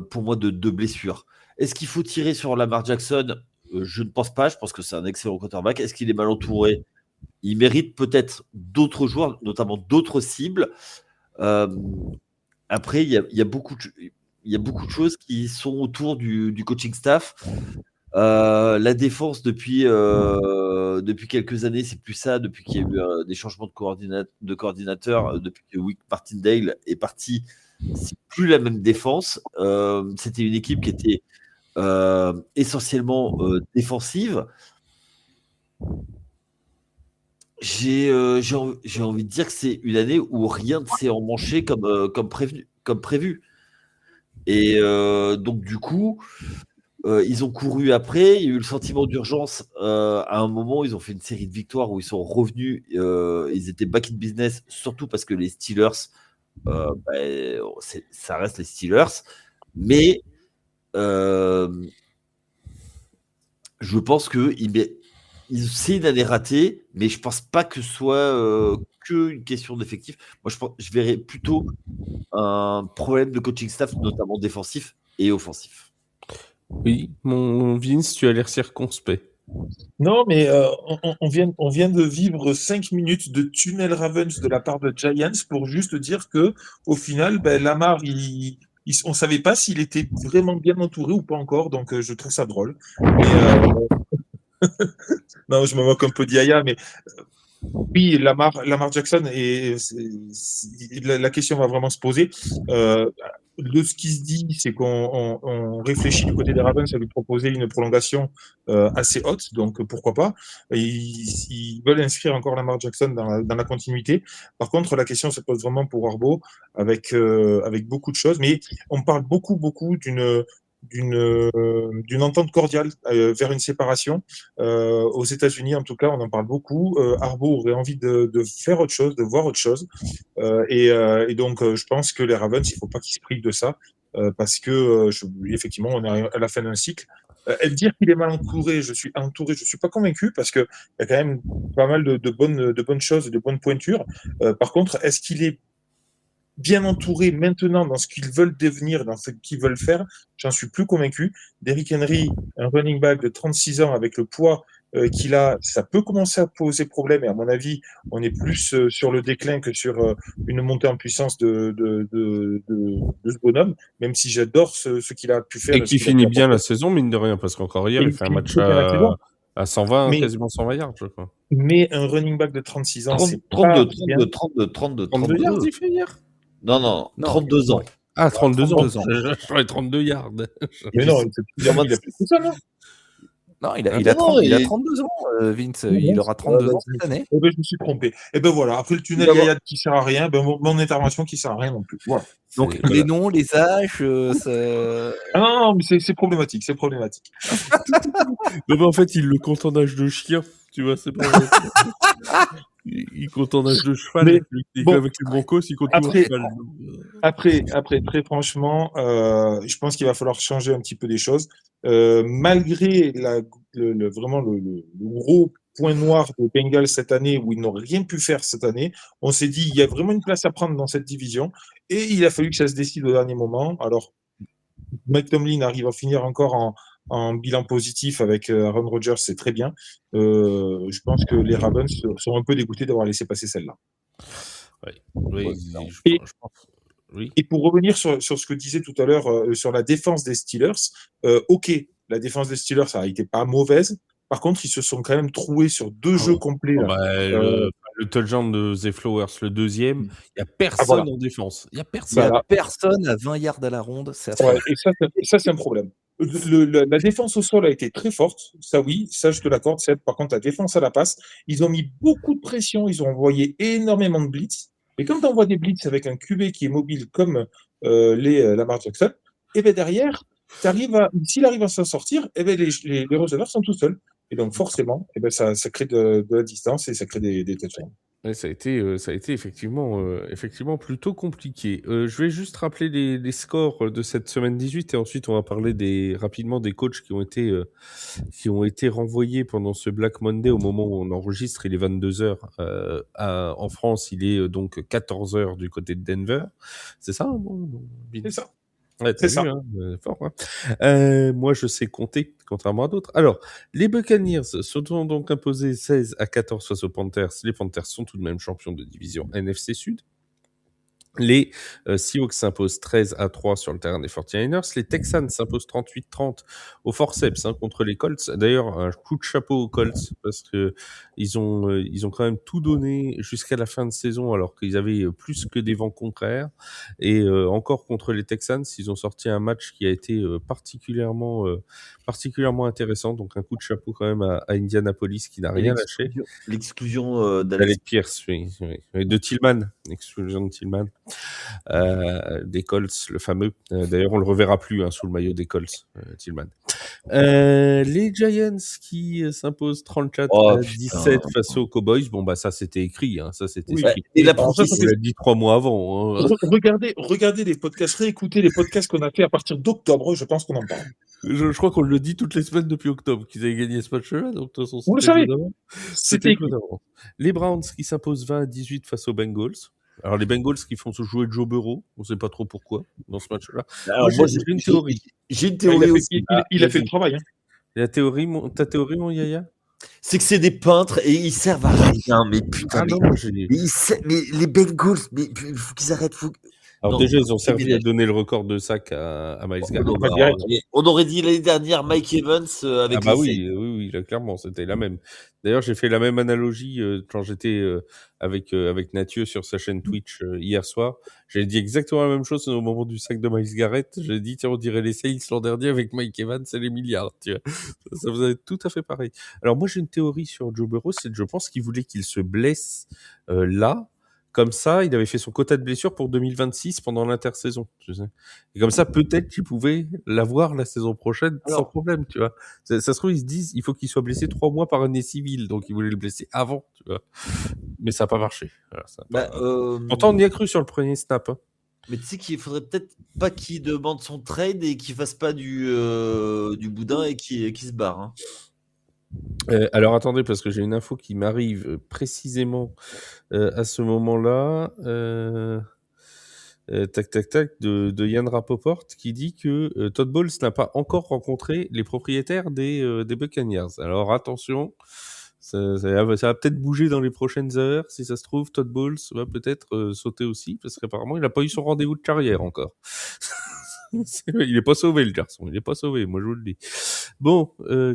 pour moi de blessures. Est-ce qu'il faut tirer sur Lamar Jackson? Je ne pense pas. Je pense que c'est un excellent quarterback. Est-ce qu'il est mal entouré? Il mérite peut-être d'autres joueurs, notamment d'autres cibles. Après, il y a beaucoup de choses qui sont autour du coaching staff. La défense, depuis quelques années, c'est plus ça. Depuis qu'il y a eu des changements de coordinateur, depuis que Wick Martindale est parti, c'est plus la même défense. C'était une équipe qui était essentiellement défensive. J'ai envie de dire que c'est une année où rien ne s'est emmanché comme prévu. Et donc, du coup, ils ont couru après. Il y a eu le sentiment d'urgence. À un moment, ils ont fait une série de victoires où ils sont revenus. Ils étaient back in business, surtout parce que les Steelers, ça reste les Steelers. Mais je pense que c'est une année ratée, mais je pense pas que ce soit qu'une question d'effectif. Moi, je verrais plutôt un problème de coaching staff, notamment défensif et offensif. Oui, mon Vince, tu as l'air circonspect. Non, mais on vient de vivre 5 minutes de tunnel Ravens de la part de Giants pour juste dire que au final, Lamar, on ne savait pas s'il était vraiment bien entouré ou pas encore, donc je trouve ça drôle. Mais, non, je me moque un peu d'Yaya, mais oui, Lamar Jackson, la question va vraiment se poser. Ce qui se dit, c'est qu'on réfléchit du côté des Ravens à lui proposer une prolongation assez haute, donc pourquoi pas. Ils veulent inscrire encore Lamar Jackson dans la continuité. Par contre, la question se pose vraiment pour Harbaugh avec beaucoup de choses, mais on parle beaucoup d'une entente cordiale vers une séparation. Aux États-Unis, en tout cas, on en parle beaucoup. Harbaugh aurait envie de faire autre chose, de voir autre chose. Et donc, je pense que les Ravens, il ne faut pas qu'ils se privent de ça, parce que, effectivement, on est à la fin d'un cycle. Dire qu'il est mal entouré, je suis pas convaincu, parce qu'il y a quand même pas mal de bonnes choses, de bonnes pointures. Par contre, est-ce qu'il est bien entouré maintenant dans ce qu'ils veulent devenir, dans ce qu'ils veulent faire? J'en suis plus convaincu. Derrick Henry, un running back de 36 ans avec le poids qu'il a, ça peut commencer à poser problème. Et à mon avis, on est plus sur le déclin que sur une montée en puissance de ce bonhomme, même si j'adore ce qu'il a pu faire. Et qui finit bien la saison, mine de rien, parce qu'encore hier, il fait un match à 120, quasiment 120 yards, je crois. Mais un running back de 36 ans, c'est 32 yards, il fait hier? Non, 32 ans. Ah, 32 ans. Je croyais 32 yards. Mais non, il a plus que ça, non? Non, il a 32 ans, Vince. Il aura 32 ans cette année. Je me suis trompé. Et ben voilà, après le tunnel Yaya qui sert à rien, mon intervention qui sert à rien non plus. Voilà. Donc les noms, les âges, Ah non, mais c'est problématique, c'est problématique. Non, mais en fait, il le compte en âge de chien, tu vois, c'est problématique. Il compte en âge de cheval. Mais Il bon, avec les Broncos, il compte tout en après, cheval. après, très franchement, je pense qu'il va falloir changer un petit peu des choses. Malgré vraiment le gros point noir des Bengals cette année, où ils n'ont rien pu faire cette année, on s'est dit il y a vraiment une place à prendre dans cette division, et il a fallu que ça se décide au dernier moment. Alors, Mike Tomlin arrive à finir encore en bilan positif avec Aaron Rodgers, c'est très bien. Je pense que les Ravens sont un peu dégoûtés d'avoir laissé passer celle-là. Oui, Ouais, je pense. Oui. Et pour revenir sur ce que disait tout à l'heure sur la défense des Steelers, ok, la défense des Steelers ça a été pas mauvaise. Par contre, ils se sont quand même troués sur 2 jeux complets. Là. Le touchdown de Zay Flowers, le deuxième, il n'y a personne voilà. en défense. Il n'y a personne. Il y a Voilà. personne à 20 yards à la ronde. C'est Ouais, et ça, c'est un problème. La défense au sol a été très forte, ça oui, ça je te l'accorde. Par contre, la défense à la passe, ils ont mis beaucoup de pression, ils ont envoyé énormément de blitz. Et quand tu envoies des blitz avec un QB qui est mobile comme Lamar Jackson, et bien derrière, s'il arrive à s'en sortir, et bien les receveurs sont tout seuls. Et donc forcément, et ben ça crée de la distance et ça crée des touchdowns. Ouais, ça a été effectivement plutôt compliqué. Je vais juste rappeler les scores de cette semaine 18 et ensuite on va parler rapidement des coachs qui ont été renvoyés pendant ce Black Monday au moment où on enregistre. Il est 22h en France, il est donc 14h du côté de Denver. C'est ça, bon, C'est ça. Ouais, t'as C'est vu, ça. hein, fort, hein. Moi, je sais compter, contrairement à d'autres. Alors, les Buccaneers se sont donc imposés 16-14 face aux Panthers. Les Panthers sont tout de même champions de division NFC Sud. Les Seahawks s'imposent 13-3 sur le terrain des 49ers. Les Texans s'imposent 38-30 au forceps contre les Colts. D'ailleurs, un coup de chapeau aux Colts parce que ils ont quand même tout donné jusqu'à la fin de saison alors qu'ils avaient plus que des vents contraires. Et encore contre les Texans, ils ont sorti un match qui a été particulièrement intéressant. Donc un coup de chapeau quand même à Indianapolis qui n'a rien lâché. L'exclusion d'Alec Pierce, oui. De Tillman, l'exclusion de Tillman. Des Colts, le fameux. D'ailleurs, on le reverra plus sous le maillot des Colts, Tillman. Les Giants qui s'imposent 34-17 face aux Cowboys. Bon, bah ça c'était écrit. Ça c'était écrit. Et la On l'a dit 3 mois avant. Regardez les podcasts, réécoutez les podcasts qu'on a fait à partir d'octobre, je pense qu'on en parle. Je crois qu'on le dit toutes les semaines depuis octobre qu'ils avaient gagné ce match-là. Donc, de toute façon, vous le savez, c'était écrit. Les Browns qui s'imposent 20-18 face aux Bengals. Alors, les Bengals qui font se jouer Joe Burrow, on ne sait pas trop pourquoi dans ce match-là. Alors, moi, j'ai une théorie. J'ai une théorie aussi. Il a fait le travail. Ta théorie, mon Yaya? C'est que c'est des peintres et ils servent à rien. Mais putain, mais les Bengals, mais il faut qu'ils arrêtent. Alors déjà, ils ont servi à donner le record de sac à Miles Garrett. On aurait dit l'année dernière Mike Evans avec ah bah oui, là, clairement, c'était la même. D'ailleurs, j'ai fait la même analogie quand j'étais avec Nathieu sur sa chaîne Twitch hier soir. J'ai dit exactement la même chose au moment du sac de Miles Garrett. J'ai dit, tiens, on dirait les Saints l'an dernier avec Mike Evans et les milliards. Tu vois. Ça vous avez tout à fait pareil. Alors moi, j'ai une théorie sur Joe Burrow, c'est que je pense qu'il voulait qu'il se blesse là. Comme ça, il avait fait son quota de blessures pour 2026 pendant l'intersaison. Tu sais. Et comme ça, peut-être qu'il pouvait l'avoir la saison prochaine sans problème, tu vois. Ça se trouve, ils se disent, il faut qu'il soit blessé 3 mois par année civile, donc ils voulaient le blesser avant, tu vois. Mais ça n'a pas marché. Voilà, pourtant, on y a cru sur le premier snap. Hein. Mais tu sais qu'il faudrait peut-être pas qu'il demande son trade et qu'il fasse pas du boudin et qu'il se barre. Hein. Alors attendez, parce que j'ai une info qui m'arrive précisément à ce moment-là. De Yann Rapoport qui dit que Todd Bowles n'a pas encore rencontré les propriétaires des Buccaneers. Alors attention, ça va peut-être bouger dans les prochaines heures. Si ça se trouve, Todd Bowles va peut-être sauter aussi, parce qu'apparemment, il n'a pas eu son rendez-vous de carrière encore. Il n'est pas sauvé, le garçon. Il n'est pas sauvé, moi je vous le dis. Bon,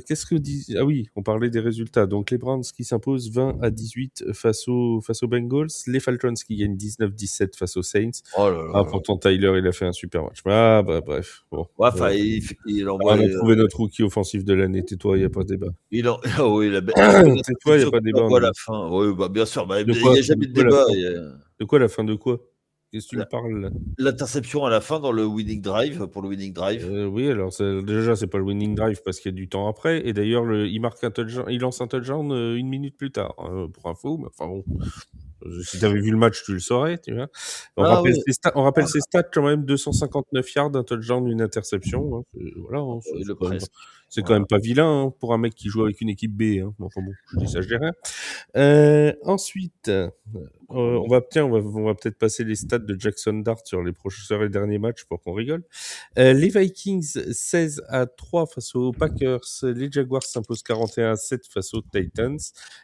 qu'est-ce que dit... Ah oui, on parlait des résultats. Donc les Browns qui s'imposent 20-18 face aux Bengals. Les Falcons qui gagnent 19-17 face aux Saints. Oh là là. Ah, pourtant Tyler, il a fait un super match. Ah, bah bref. Bon. Ouais, enfin, il envoie... On a trouvé notre rookie offensif de l'année. Tais-toi, il n'y a pas de débat. oui, Tais-toi, il n'y a pas de débat. À la fin. Oui, bah, bien sûr. Il n'y a jamais de débat. De quoi, la fin de quoi? Qu'est-ce que tu me parles là? L'interception à la fin dans le winning drive, pour le winning drive. Oui, alors déjà, c'est pas le winning drive parce qu'il y a du temps après. Et d'ailleurs, il marque un touchdown, il lance un touchdown 1 minute plus tard, pour info. Mais enfin bon, si tu avais vu le match, tu le saurais, tu vois. On Ah rappelle oui. ses stats quand même, 259 yards, un touchdown, une interception. Hein. Voilà, hein, Le quand même, presque. c'est quand même pas vilain hein, pour un mec qui joue avec une équipe B. Hein. Enfin bon, je dis ça, je dis rien. Ensuite, on va peut-être passer les stats de Jackson Dart sur les prochains et derniers matchs pour qu'on rigole. Les Vikings 16-3 face aux Packers. Les Jaguars s'imposent 41-7 face aux Titans.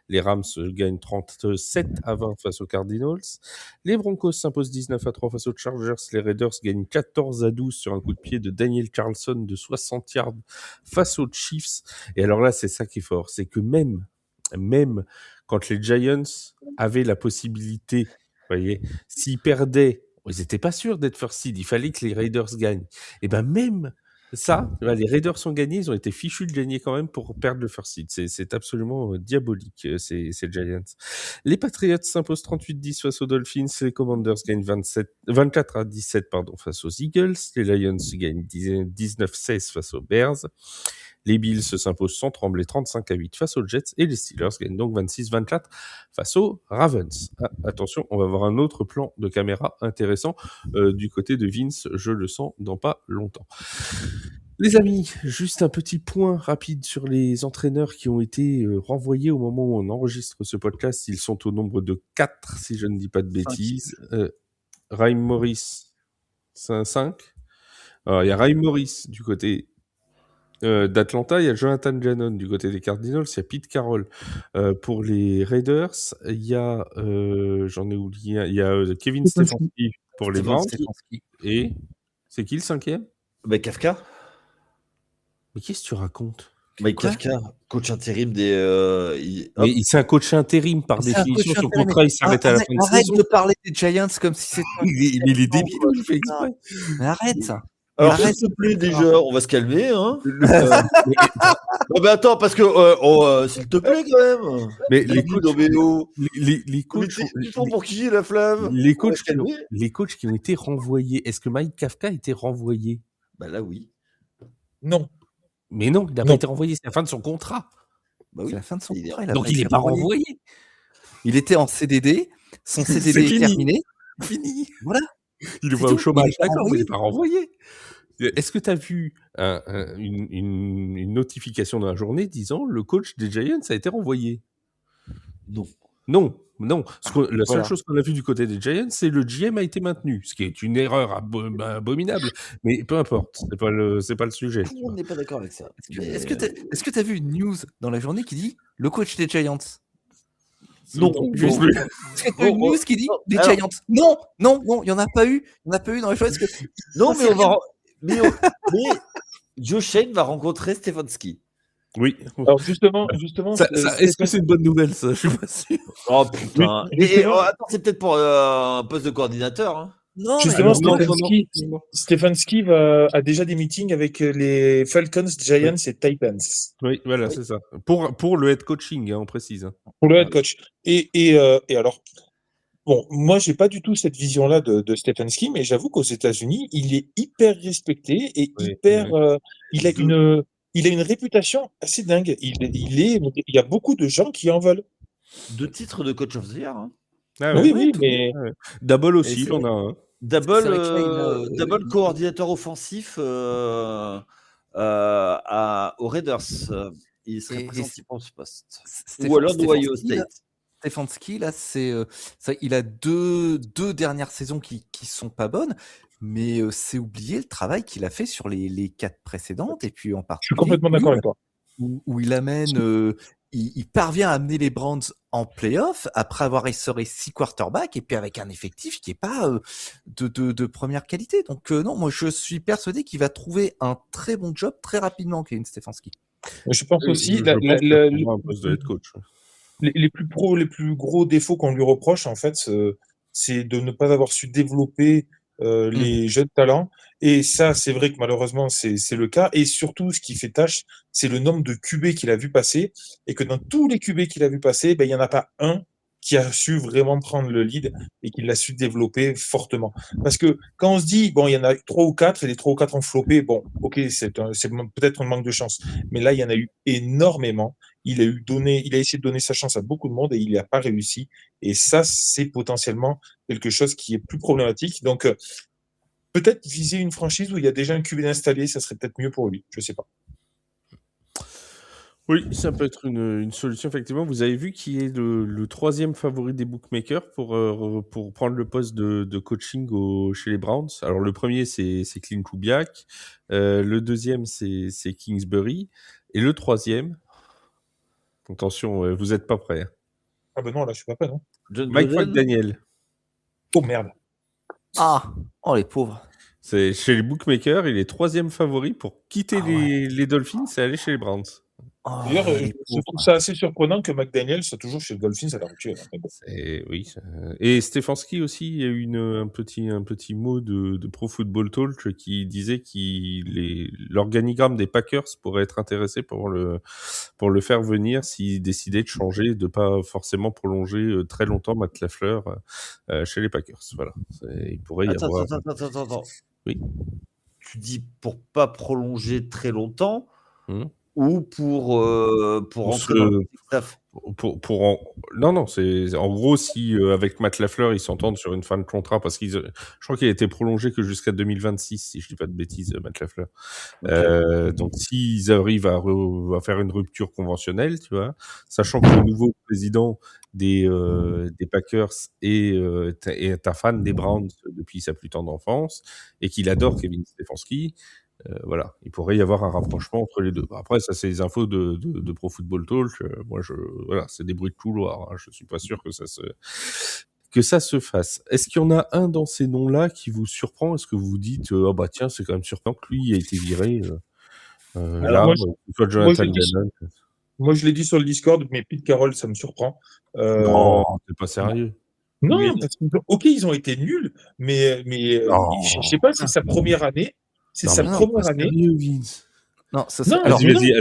Les Rams gagnent 37-20 face aux Cardinals. Les Broncos s'imposent 19-3 face aux Chargers. Les Raiders gagnent 14-12 sur un coup de pied de Daniel Carlson de 60 yards face aux Chiefs. Et alors là, c'est ça qui est fort, c'est que même quand les Giants avaient la possibilité, vous voyez, s'ils perdaient, ils n'étaient pas sûrs d'être first seed, il fallait que les Raiders gagnent. Et ben même ça, les Raiders ont gagné, ils ont été fichus de gagner quand même pour perdre le first seed. C'est absolument diabolique, ces Giants. Les Patriots s'imposent 38-10 face aux Dolphins, les Commanders gagnent 24-17 face aux Eagles, les Lions gagnent 19-16 face aux Bears. Les Bills s'imposent sans trembler 35-8 face aux Jets et les Steelers gagnent donc 26-24 face aux Ravens. Attention, on va avoir un autre plan de caméra intéressant du côté de Vince, je le sens dans pas longtemps. Les amis, juste un petit point rapide sur les entraîneurs qui ont été renvoyés au moment où on enregistre ce podcast. Ils sont au nombre de 4, si je ne dis pas de bêtises. Raheem Morris, c'est 5. Alors, il y a Raheem Morris du côté d'Atlanta, il y a Jonathan Gannon du côté des Cardinals, il y a Pete Carroll pour les Raiders, il y a, j'en ai oublié, il y a Kevin Stefanski pour les Browns, et c'est qui le 5e? Kafka. Mais qu'est-ce que tu racontes? Mike Kafka, coach intérim des. Mais c'est un coach intérim par définition, son contrat il s'arrête à la fin de saison. Arrête de parler des Giants comme si c'était. Mais il est débile, il fait exprès. Mais arrête ça. Alors, s'il te plaît, déjà, on va se calmer. Hein. Mais attends, parce que, s'il te plaît, quand même. Mais les coachs, ils font pour qui, la flamme? Les coachs qui ont été renvoyés, est-ce que Mike Kafka a été renvoyé? Bah là, oui. Non. Mais non, il n'a pas été renvoyé, c'est la fin de son contrat. Bah oui. C'est la fin de son contrat. Donc il n'est pas renvoyé. Il était en CDD, son CDD est terminé. Fini. Voilà. Il le voit au chômage, d'accord, mais il n'est pas renvoyé. Est-ce que tu as vu une notification dans la journée disant le coach des Giants a été renvoyé? Non. La seule chose qu'on a vue du côté des Giants, c'est le GM a été maintenu, ce qui est une erreur abominable. Mais peu importe, c'est pas le sujet. Tout le monde n'est pas d'accord avec ça. Est-ce que tu as vu une news dans la journée qui dit le coach des Giants? Non. Est-ce que tu as une news qui dit des Giants? Non, il n'y en a pas eu. Il n'y en a pas eu dans les choses. Non, mais Joe Shane va rencontrer Stefanski. Oui. Alors justement, est-ce que c'est une bonne nouvelle, ça? Je suis pas sûr. Oh putain. Attends, c'est peut-être pour un poste de coordinateur. Hein. Non, justement, Stefanski a déjà des meetings avec les Falcons, Giants et Titans. Oui, voilà, c'est ça. Pour le head coaching, hein, on précise. Pour le head coach. Et alors, bon, moi, j'ai pas du tout cette vision-là de Stefanski, mais j'avoue qu'aux États-Unis, il est hyper respecté et il a une réputation assez dingue. Il y a beaucoup de gens qui en veulent. 2 titres de coach of the year. Hein. Ah oui, mais Double aussi, il en a un. Double coordinateur offensif aux Raiders. Il serait présenté pour ce poste. Ou alors d'Ohio State. Stefanski, là, il a deux dernières saisons qui sont pas bonnes, mais c'est oublier le travail qu'il a fait sur les 4 précédentes, et puis en particulier. Je suis complètement d'accord avec toi. Où il amène, il parvient à amener les Browns en playoff après avoir essoré 6 quarterbacks, et puis avec un effectif qui est pas de première qualité. Donc non, moi je suis persuadé qu'il va trouver un très bon job très rapidement, Kevin Stefanski. Je pense aussi un poste de head coach. Les plus gros défauts qu'on lui reproche, en fait, c'est de ne pas avoir su développer les jeunes talents. Et ça, c'est vrai que malheureusement, c'est le cas. Et surtout, ce qui fait tâche, c'est le nombre de QB qu'il a vu passer. Et que dans tous les QB qu'il a vu passer, il n'y en a pas un qui a su vraiment prendre le lead et qui l'a su développer fortement. Parce que quand on se dit, bon, il y en a 3 ou 4 et les 3 ou 4 ont floppé, bon, ok, c'est peut-être un manque de chance. Mais là, il y en a eu énormément. Il a essayé de donner sa chance à beaucoup de monde et il n'a pas réussi. Et ça, c'est potentiellement quelque chose qui est plus problématique. Donc, peut-être viser une franchise où il y a déjà un QB installé, ça serait peut-être mieux pour lui. Je sais pas. Oui, ça peut être une solution, effectivement. Vous avez vu qui est le troisième favori des bookmakers pour prendre le poste de coaching chez les Browns. Alors, le premier, c'est Clint Kubiak. Le deuxième, c'est Kingsbury. Et le troisième, attention, vous n'êtes pas prêts, hein. Ah ben non, là, je suis pas prêt, non. John Mike Gruden. McDaniel. Oh merde. Ah, oh les pauvres. C'est chez les bookmakers, il est troisième favori pour quitter Ah ouais. les Dolphins et aller chez les Browns. Oh, D'ailleurs, les je pauvres. trouve ça assez surprenant que McDaniel soit toujours chez le Dolphins à l'heure actuelle. Mais bon. Oui. Et Stefanski aussi, il y a eu un petit mot de Pro Football Talk qui disait l'organigramme des Packers pourrait être intéressé pour le faire venir s'il décidait de changer, de pas forcément prolonger très longtemps Matt LaFleur chez les Packers. Voilà. Il pourrait y Attends, avoir. attends. Oui. Tu dis pour pas prolonger très longtemps Hum. ou pour rentrer dans le staff? Non, c'est en gros si avec Matt LaFleur ils s'entendent sur une fin de contrat parce je crois qu'il a été prolongé que jusqu'à 2026 si je dis pas de bêtises, Matt LaFleur. Donc s'ils arrivent à faire une rupture conventionnelle, tu vois, sachant que le nouveau président des Packers est un fan des Browns depuis sa plus tendre enfance et qu'il adore Kevin Stefanski. Voilà, il pourrait y avoir un rapprochement entre les deux. Après, ça, c'est les infos de Pro Football Talk. Moi, voilà, c'est des bruits de couloir, hein. Je suis pas sûr que ça se fasse. Est-ce qu'il y en a un dans ces noms-là qui vous surprend? Est-ce que vous vous dites, ah bah tiens, c'est quand même surprenant que lui ait été viré là, soit Jonathan Gannon. Moi, je l'ai dit sur le Discord, mais Pete Carroll, ça me surprend. Non, c'est pas sérieux. Non, Oui. parce que, ok, ils ont été nuls, mais je sais pas, c'est sa première année. C'est sa première année. Sérieux, Vince. Non, ça Non, c'est. Alors, Vas-y,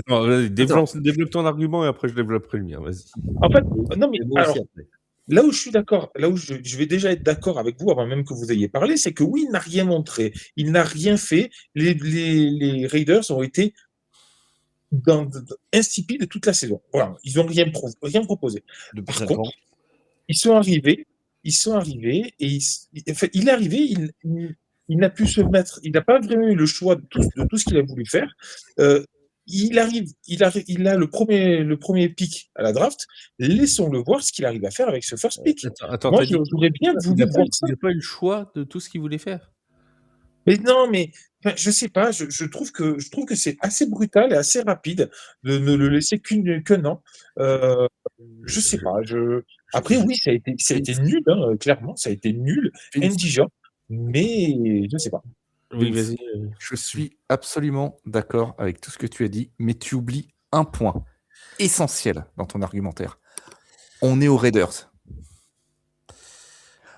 attends, développe ton argument et après je développerai le mien, vas-y. en fait, non, mais Et moi aussi, alors, après. là où je suis d'accord, là où je vais déjà être d'accord avec vous avant même que vous ayez parlé, c'est que oui, il n'a rien montré, il n'a rien fait. Les Raiders ont été insipides toute la saison. Voilà, ils n'ont rien proposé. Depuis Par 5 ans. contre, ils sont arrivés et en fait, il est arrivé, il n'a pu se mettre, il n'a pas vraiment eu le choix de tout ce qu'il a voulu faire. Il arrive, il a le premier pick à la draft. Laissons-le voir ce qu'il arrive à faire avec ce first pick. Attends, Moi, t'as dit j'aurais bien voulu voir ça. il n'a pas eu le choix de tout ce qu'il voulait faire. Mais non, mais enfin, je sais pas. Je trouve que c'est assez brutal et assez rapide de ne le laisser qu'un an. Je sais pas. Après, oui, ça a été nul, hein, clairement, ça a été nul, indigent, mais je sais pas. Oui, Vince, vas-y. je suis absolument d'accord avec tout ce que tu as dit, mais tu oublies un point essentiel dans ton argumentaire. On est aux Raiders.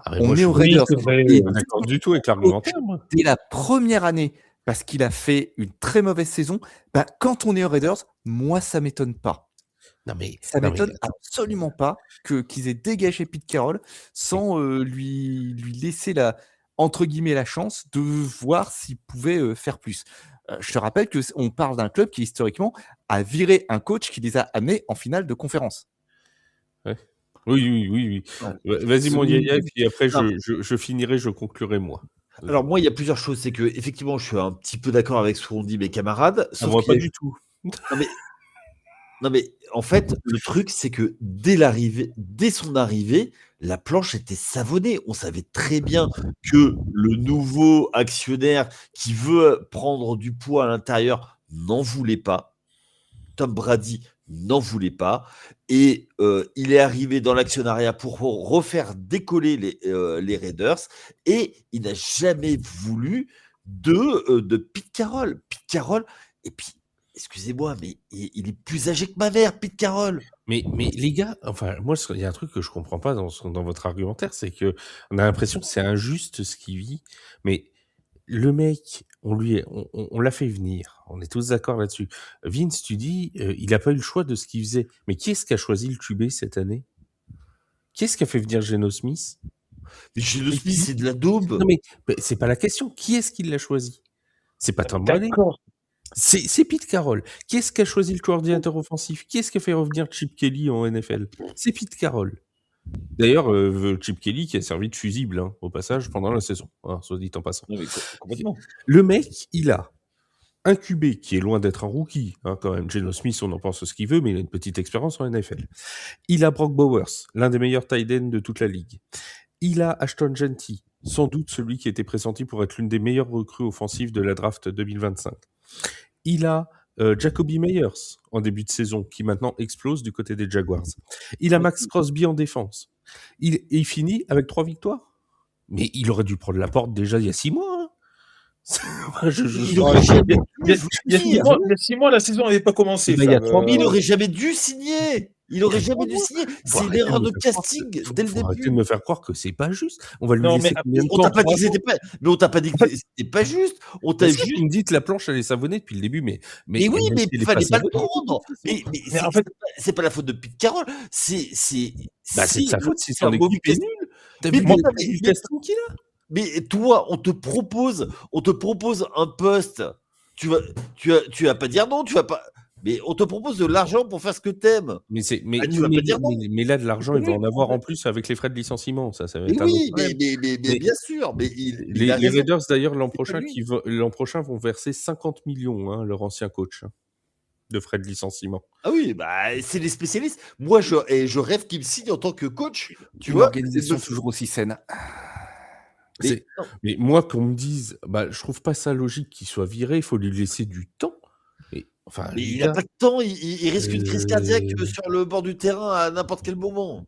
On est aux Raiders. c'est vrai, Et Pas d'accord du tout avec l'argumentaire, moi. dès la première année, parce qu'il a fait une très mauvaise saison, bah, quand on est aux Raiders, moi, ça m'étonne pas. Ça m'étonne absolument pas qu'ils aient dégagé Pete Carroll sans lui laisser entre guillemets la chance de voir s'il pouvait faire plus. Je te rappelle qu'on parle d'un club qui historiquement a viré un coach qui les a amenés en finale de conférence. Oui. Vas-y, mon Yaya, et puis après, je finirai, je conclurai moi. Alors moi, il y a plusieurs choses. C'est que effectivement, je suis un petit peu d'accord avec ce qu'ont dit mes camarades. Ah, moi, pas du tout. Non mais en fait, le truc, c'est que dès son arrivée, la planche était savonnée. On savait très bien que le nouveau actionnaire qui veut prendre du poids à l'intérieur n'en voulait pas. Tom Brady n'en voulait pas. Et il est arrivé dans l'actionnariat pour refaire décoller les Raiders. Et il n'a jamais voulu de Pete Carroll. Pete Carroll, et puis, excusez-moi, mais il est plus âgé que ma mère, Pete Carroll. Mais les gars, enfin, moi, il y a un truc que je comprends pas dans votre argumentaire, c'est que on a l'impression que c'est injuste ce qu'il vit, mais le mec, on l'a fait venir. On est tous d'accord là-dessus. Vince, tu dis, il a pas eu le choix de ce qu'il faisait. Mais qui est-ce qui a choisi le QB cette année? Qui est-ce qui a fait venir Geno Smith? Mais Geno Smith, c'est de la daube. Non, mais c'est pas la question. Qui est-ce qui l'a choisi? C'est pas Tom Brady. D'accord. C'est Pete Carroll. Qui est-ce qui a choisi le coordinateur offensif? Qui est-ce qui a fait revenir Chip Kelly en NFL? C'est Pete Carroll. D'ailleurs, Chip Kelly qui a servi de fusible, hein, au passage, pendant la saison, hein, soit dit en passant. Non, mais complètement. Le mec, il a un QB qui est loin d'être un rookie, hein, quand même. Geno Smith, on en pense ce qu'il veut, mais il a une petite expérience en NFL. Il a Brock Bowers, l'un des meilleurs tight ends de toute la ligue. Il a Ashton Genty, sans doute celui qui était pressenti pour être l'une des meilleures recrues offensives de la draft 2025. Il a Jacoby Meyers en début de saison, qui maintenant explose du côté des Jaguars. Il a Max Crosby en défense. Il finit avec 3 victoires. Mais il aurait dû prendre la porte déjà il y a 6 mois. Hein. Il aurait jamais Il y a 6 mois, la saison n'avait pas commencé. Eh ben, il y a Fab. 3 mois. Il aurait jamais dû signer. Il aurait jamais dû signer. C'est arrêter l'erreur de de me faire croire casting que- dès le faut arrêter de début. me faire croire que c'est pas juste. On va lui Non, laisser mais combien de On temps t'a pas dit 3 que c'était ans pas, mais on t'a pas dit que c'était pas juste. On t'a Mais ça, juste. tu me dis que la planche elle est savonnée depuis le début, mais Mais oui, mais elle il est fallait pas le savonnée prendre. depuis le Mais début. Mais en fait, c'est pas la faute de Pete Carroll. C'est Bah, c'est de sa faute si c'est un son mauvais équipe est casting. nulle. T'as Mais vu putain, le casting qu'il a? Mais toi, on te propose un poste. Tu vas pas dire non. Tu vas pas. Mais on te propose de l'argent pour faire ce que t'aimes. Mais Tu vas pas dire non. mais là, de l'argent, il va Oui, en avoir en plus avec les frais de licenciement. Ça va Mais être un autre oui, problème. mais Mais bien sûr. Mais il les a raison. Raiders, d'ailleurs, l'an C'est pas prochain, lui. l'an prochain, vont verser 50 millions, hein, leur ancien coach, hein, de frais de licenciement. Ah oui, bah c'est les spécialistes. Moi, je rêve qu'il me signe en tant que coach. Tu Une vois. organisation Et de- toujours aussi saine. Mais, C'est- non. Mais moi, qu'on me dise, bah, je trouve pas ça logique qu'il soit viré, il faut lui laisser du temps. Et, enfin, Mais les il a gars, pas de temps. Il risque une crise cardiaque euh, sur le bord du terrain à n'importe quel moment.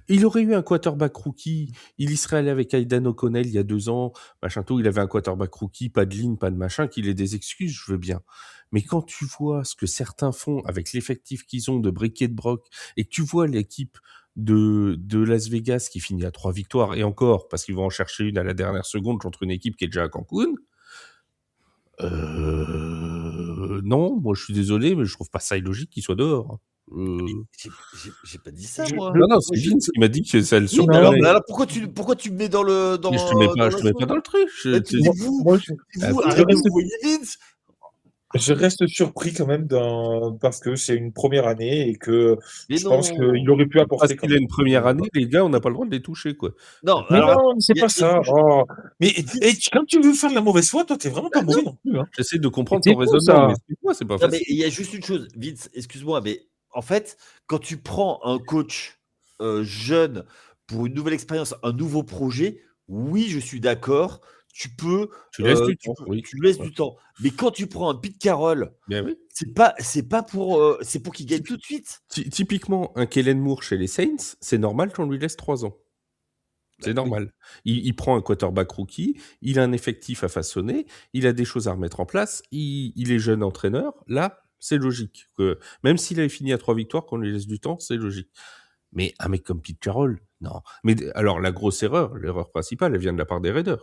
il aurait eu un quarterback rookie, il y serait allé avec Aidan O'Connell il y a 2 ans, machin tout, il avait un quarterback rookie, pas de ligne, pas de machin, qu'il ait des excuses, je veux bien. Mais quand tu vois ce que certains font avec l'effectif qu'ils ont de brick et de broc, et que tu vois l'équipe de Las Vegas qui finit à 3 victoires, et encore, parce qu'ils vont en chercher une à la dernière seconde contre une équipe qui est déjà à Cancun, non, moi je suis désolé, mais je trouve pas ça illogique qu'il soit dehors. J'ai pas dit ça, Je- moi. Non, Moi, c'est je- Vince qui m'a dit que ça le Oui, mais alors, surprenait. pourquoi tu me mets dans le Mais je te mets pas, dans je la te mets chose pas dans le truc. Bah, tu dis vous, moi, Ah, vous, écoute, arrêtez de reste- vous voyez Vince. je reste surpris quand même parce que c'est une première année et que Mais je pense non. qu'il aurait pu parce apporter quand qu'il a même. une première année, les gars, on n'a pas le droit de les toucher, quoi. Non, Mais alors, non, c'est il y a- pas il y a ça. une chose- Oh. Mais quand tu veux faire de la mauvaise foi, toi, t'es vraiment pas Ah, mauvais non plus. Hein. J'essaie de comprendre C'est ton fou, raisonnement, ça. mais explique-moi, c'est pas Non, mais facile. il y a juste une chose, Vince, excuse-moi, mais en fait, quand tu prends un coach jeune pour une nouvelle expérience, un nouveau projet, oui, je suis d'accord, tu peux, Tu laisses du temps, oui. tu laisses du temps. Mais quand tu prends un Pete Carroll, Bien oui. c'est pas pour qu'il gagne tout de suite. Typiquement, un Kellen Moore chez les Saints, c'est normal qu'on lui laisse 3 ans. C'est Bah, oui. normal. Il prend un quarterback rookie, il a un effectif à façonner, il a des choses à remettre en place, il est jeune entraîneur. Là, c'est logique. Même s'il avait fini à 3 victoires, qu'on lui laisse du temps, c'est logique. Mais un mec comme Pete Carroll, non. Mais alors, la grosse erreur, l'erreur principale, elle vient de la part des Raiders.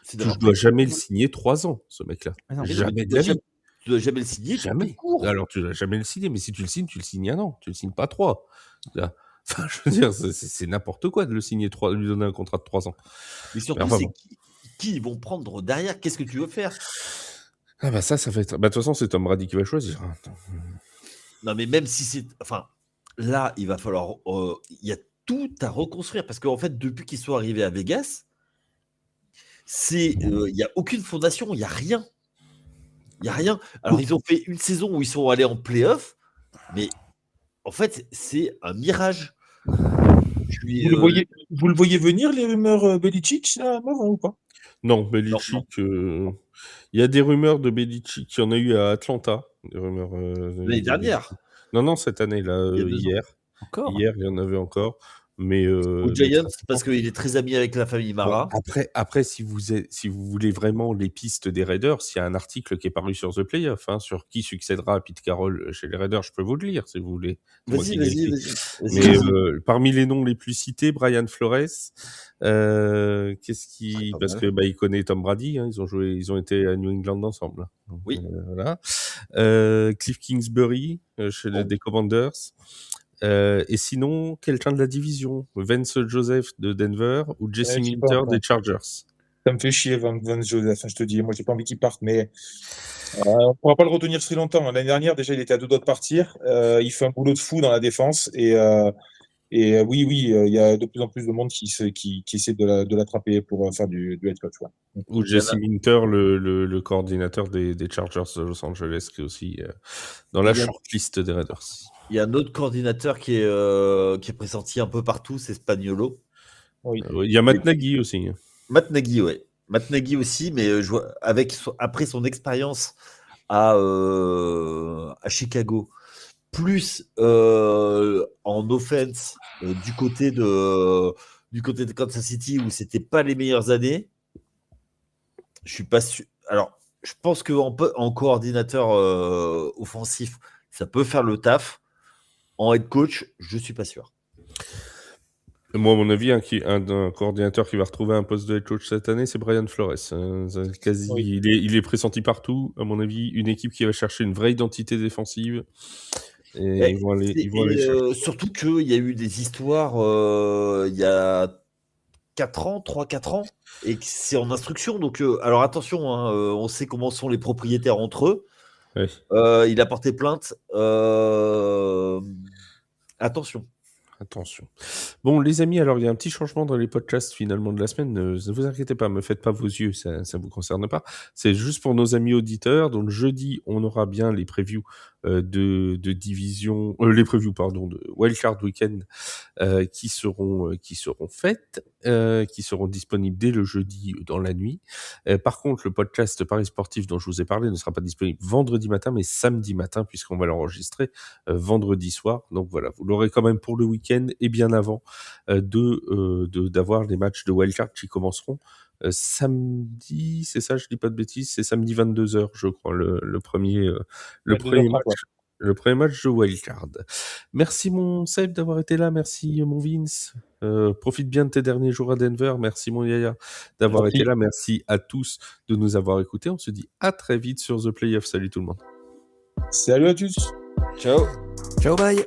C'est Tu d'avoir ne dois pris- jamais le signer 3 ans, ce mec-là. Mais non, mais Jamais tu de dois la vie. tu dois jamais le signer, Jamais. tout court. Alors, tu ne dois jamais le signer, mais si tu le signes 1 an. Tu le signes pas 3. Là. Enfin, je veux dire, c'est n'importe quoi de le signer 3, de lui donner un contrat de 3 ans. Mais surtout, Enfin, c'est bon. qui ils vont prendre derrière. Qu'est-ce que tu veux faire? Ah bah ça va être... Bah, de toute façon, c'est Tom Brady qui va choisir. Hein. Non, mais même si c'est. Enfin, là, il va falloir. Il y a tout à reconstruire parce qu'en fait, depuis qu'ils sont arrivés à Vegas, il n'y a aucune fondation, il n'y a rien. Il n'y a rien. Alors, ils ont fait une saison où ils sont allés en playoff, mais en fait, c'est un mirage. Vous le voyez venir, les rumeurs Belichick, là, avant ou pas? Non, Belichick... il y a des rumeurs de Belichick. Il y en a eu à Atlanta. Des rumeurs, l'année dernière. Non, cette année, là, Il y a 2 ans. hier. Encore. Hier, il y en avait encore. Mais, Aux Giants, parce qu'il est très ami avec la famille Mara. Bon, après si vous voulez vraiment les pistes des Raiders, il y a un article qui est paru sur The Playoff, hein, sur qui succédera à Pete Carroll chez les Raiders. Je peux vous le lire si vous voulez. C'est moi qui l'ai écrit. Vas-y. Mais parmi les noms les plus cités, Brian Flores, parce que il connaît Tom Brady, hein, ils ont été à New England ensemble. Donc, Oui. voilà. Cliff Kingsbury des Commanders. Et sinon, quelqu'un de la division, Vance Joseph de Denver ou Jesse Ouais, j'y Minter pense, des ouais. Chargers. Ça me fait chier, Vance Joseph, je te dis. Moi, j'ai pas envie qu'il parte, mais on pourra pas le retenir si longtemps. L'année dernière, déjà, il était à 2 doigts de partir. Il fait un boulot de fou dans la défense. Oui, il y a de plus en plus de monde qui essaie de l'attraper pour faire du head coach. Ouais. Ou Il y en Jesse a, Minter, le coordinateur des Chargers de Los Angeles, qui est aussi dans la il y a- shortlist des Raiders. il y a un autre coordinateur qui est pressenti un peu partout, c'est Spagnuolo. Oui. Il y a Matt Nagy aussi. Matt Nagy, ouais. Matt Nagy aussi, mais après son expérience à Chicago, plus en offense du côté de Kansas City où c'était pas les meilleures années. Je suis pas sûr. Alors, je pense qu'en coordinateur offensif, ça peut faire le taf. En head coach, je suis pas sûr. Moi, à mon avis, un coordinateur qui va retrouver un poste de head coach cette année, c'est Brian Flores. Oui. Il est pressenti partout. À mon avis, une équipe qui va chercher une vraie identité défensive. Et ils vont aller chercher. Surtout qu'il y a eu des histoires il y a 3-4 ans, et que c'est en instruction. Donc, alors attention, hein, on sait comment sont les propriétaires entre eux. Ouais. Il a porté plainte. Attention. Attention. Bon, les amis, alors il y a un petit changement dans les podcasts finalement de la semaine. Ne vous inquiétez pas, me faites pas vos yeux, ça vous concerne pas. C'est juste pour nos amis auditeurs. Donc jeudi, on aura bien les previews de division, les previews pardon de Wildcard Weekend qui seront faites, qui seront disponibles dès le jeudi dans la nuit. Par contre, le podcast Paris Sportif dont je vous ai parlé ne sera pas disponible vendredi matin, mais samedi matin, puisqu'on va l'enregistrer vendredi soir. Donc voilà, vous l'aurez quand même pour le week-end et bien avant d'avoir les matchs de Wildcard qui commenceront samedi, c'est ça, je dis pas de bêtises, c'est samedi 22h, je crois, le premier match. Ouais. Le premier match de Wildcard. Merci mon Seb d'avoir été là, merci mon Vince. Profite bien de tes derniers jours à Denver. Merci mon Yaya d'avoir Merci. été là. Merci à tous de nous avoir écoutés. On se dit à très vite sur The Playoff. Salut tout le monde. Salut à tous. Ciao. Ciao, bye.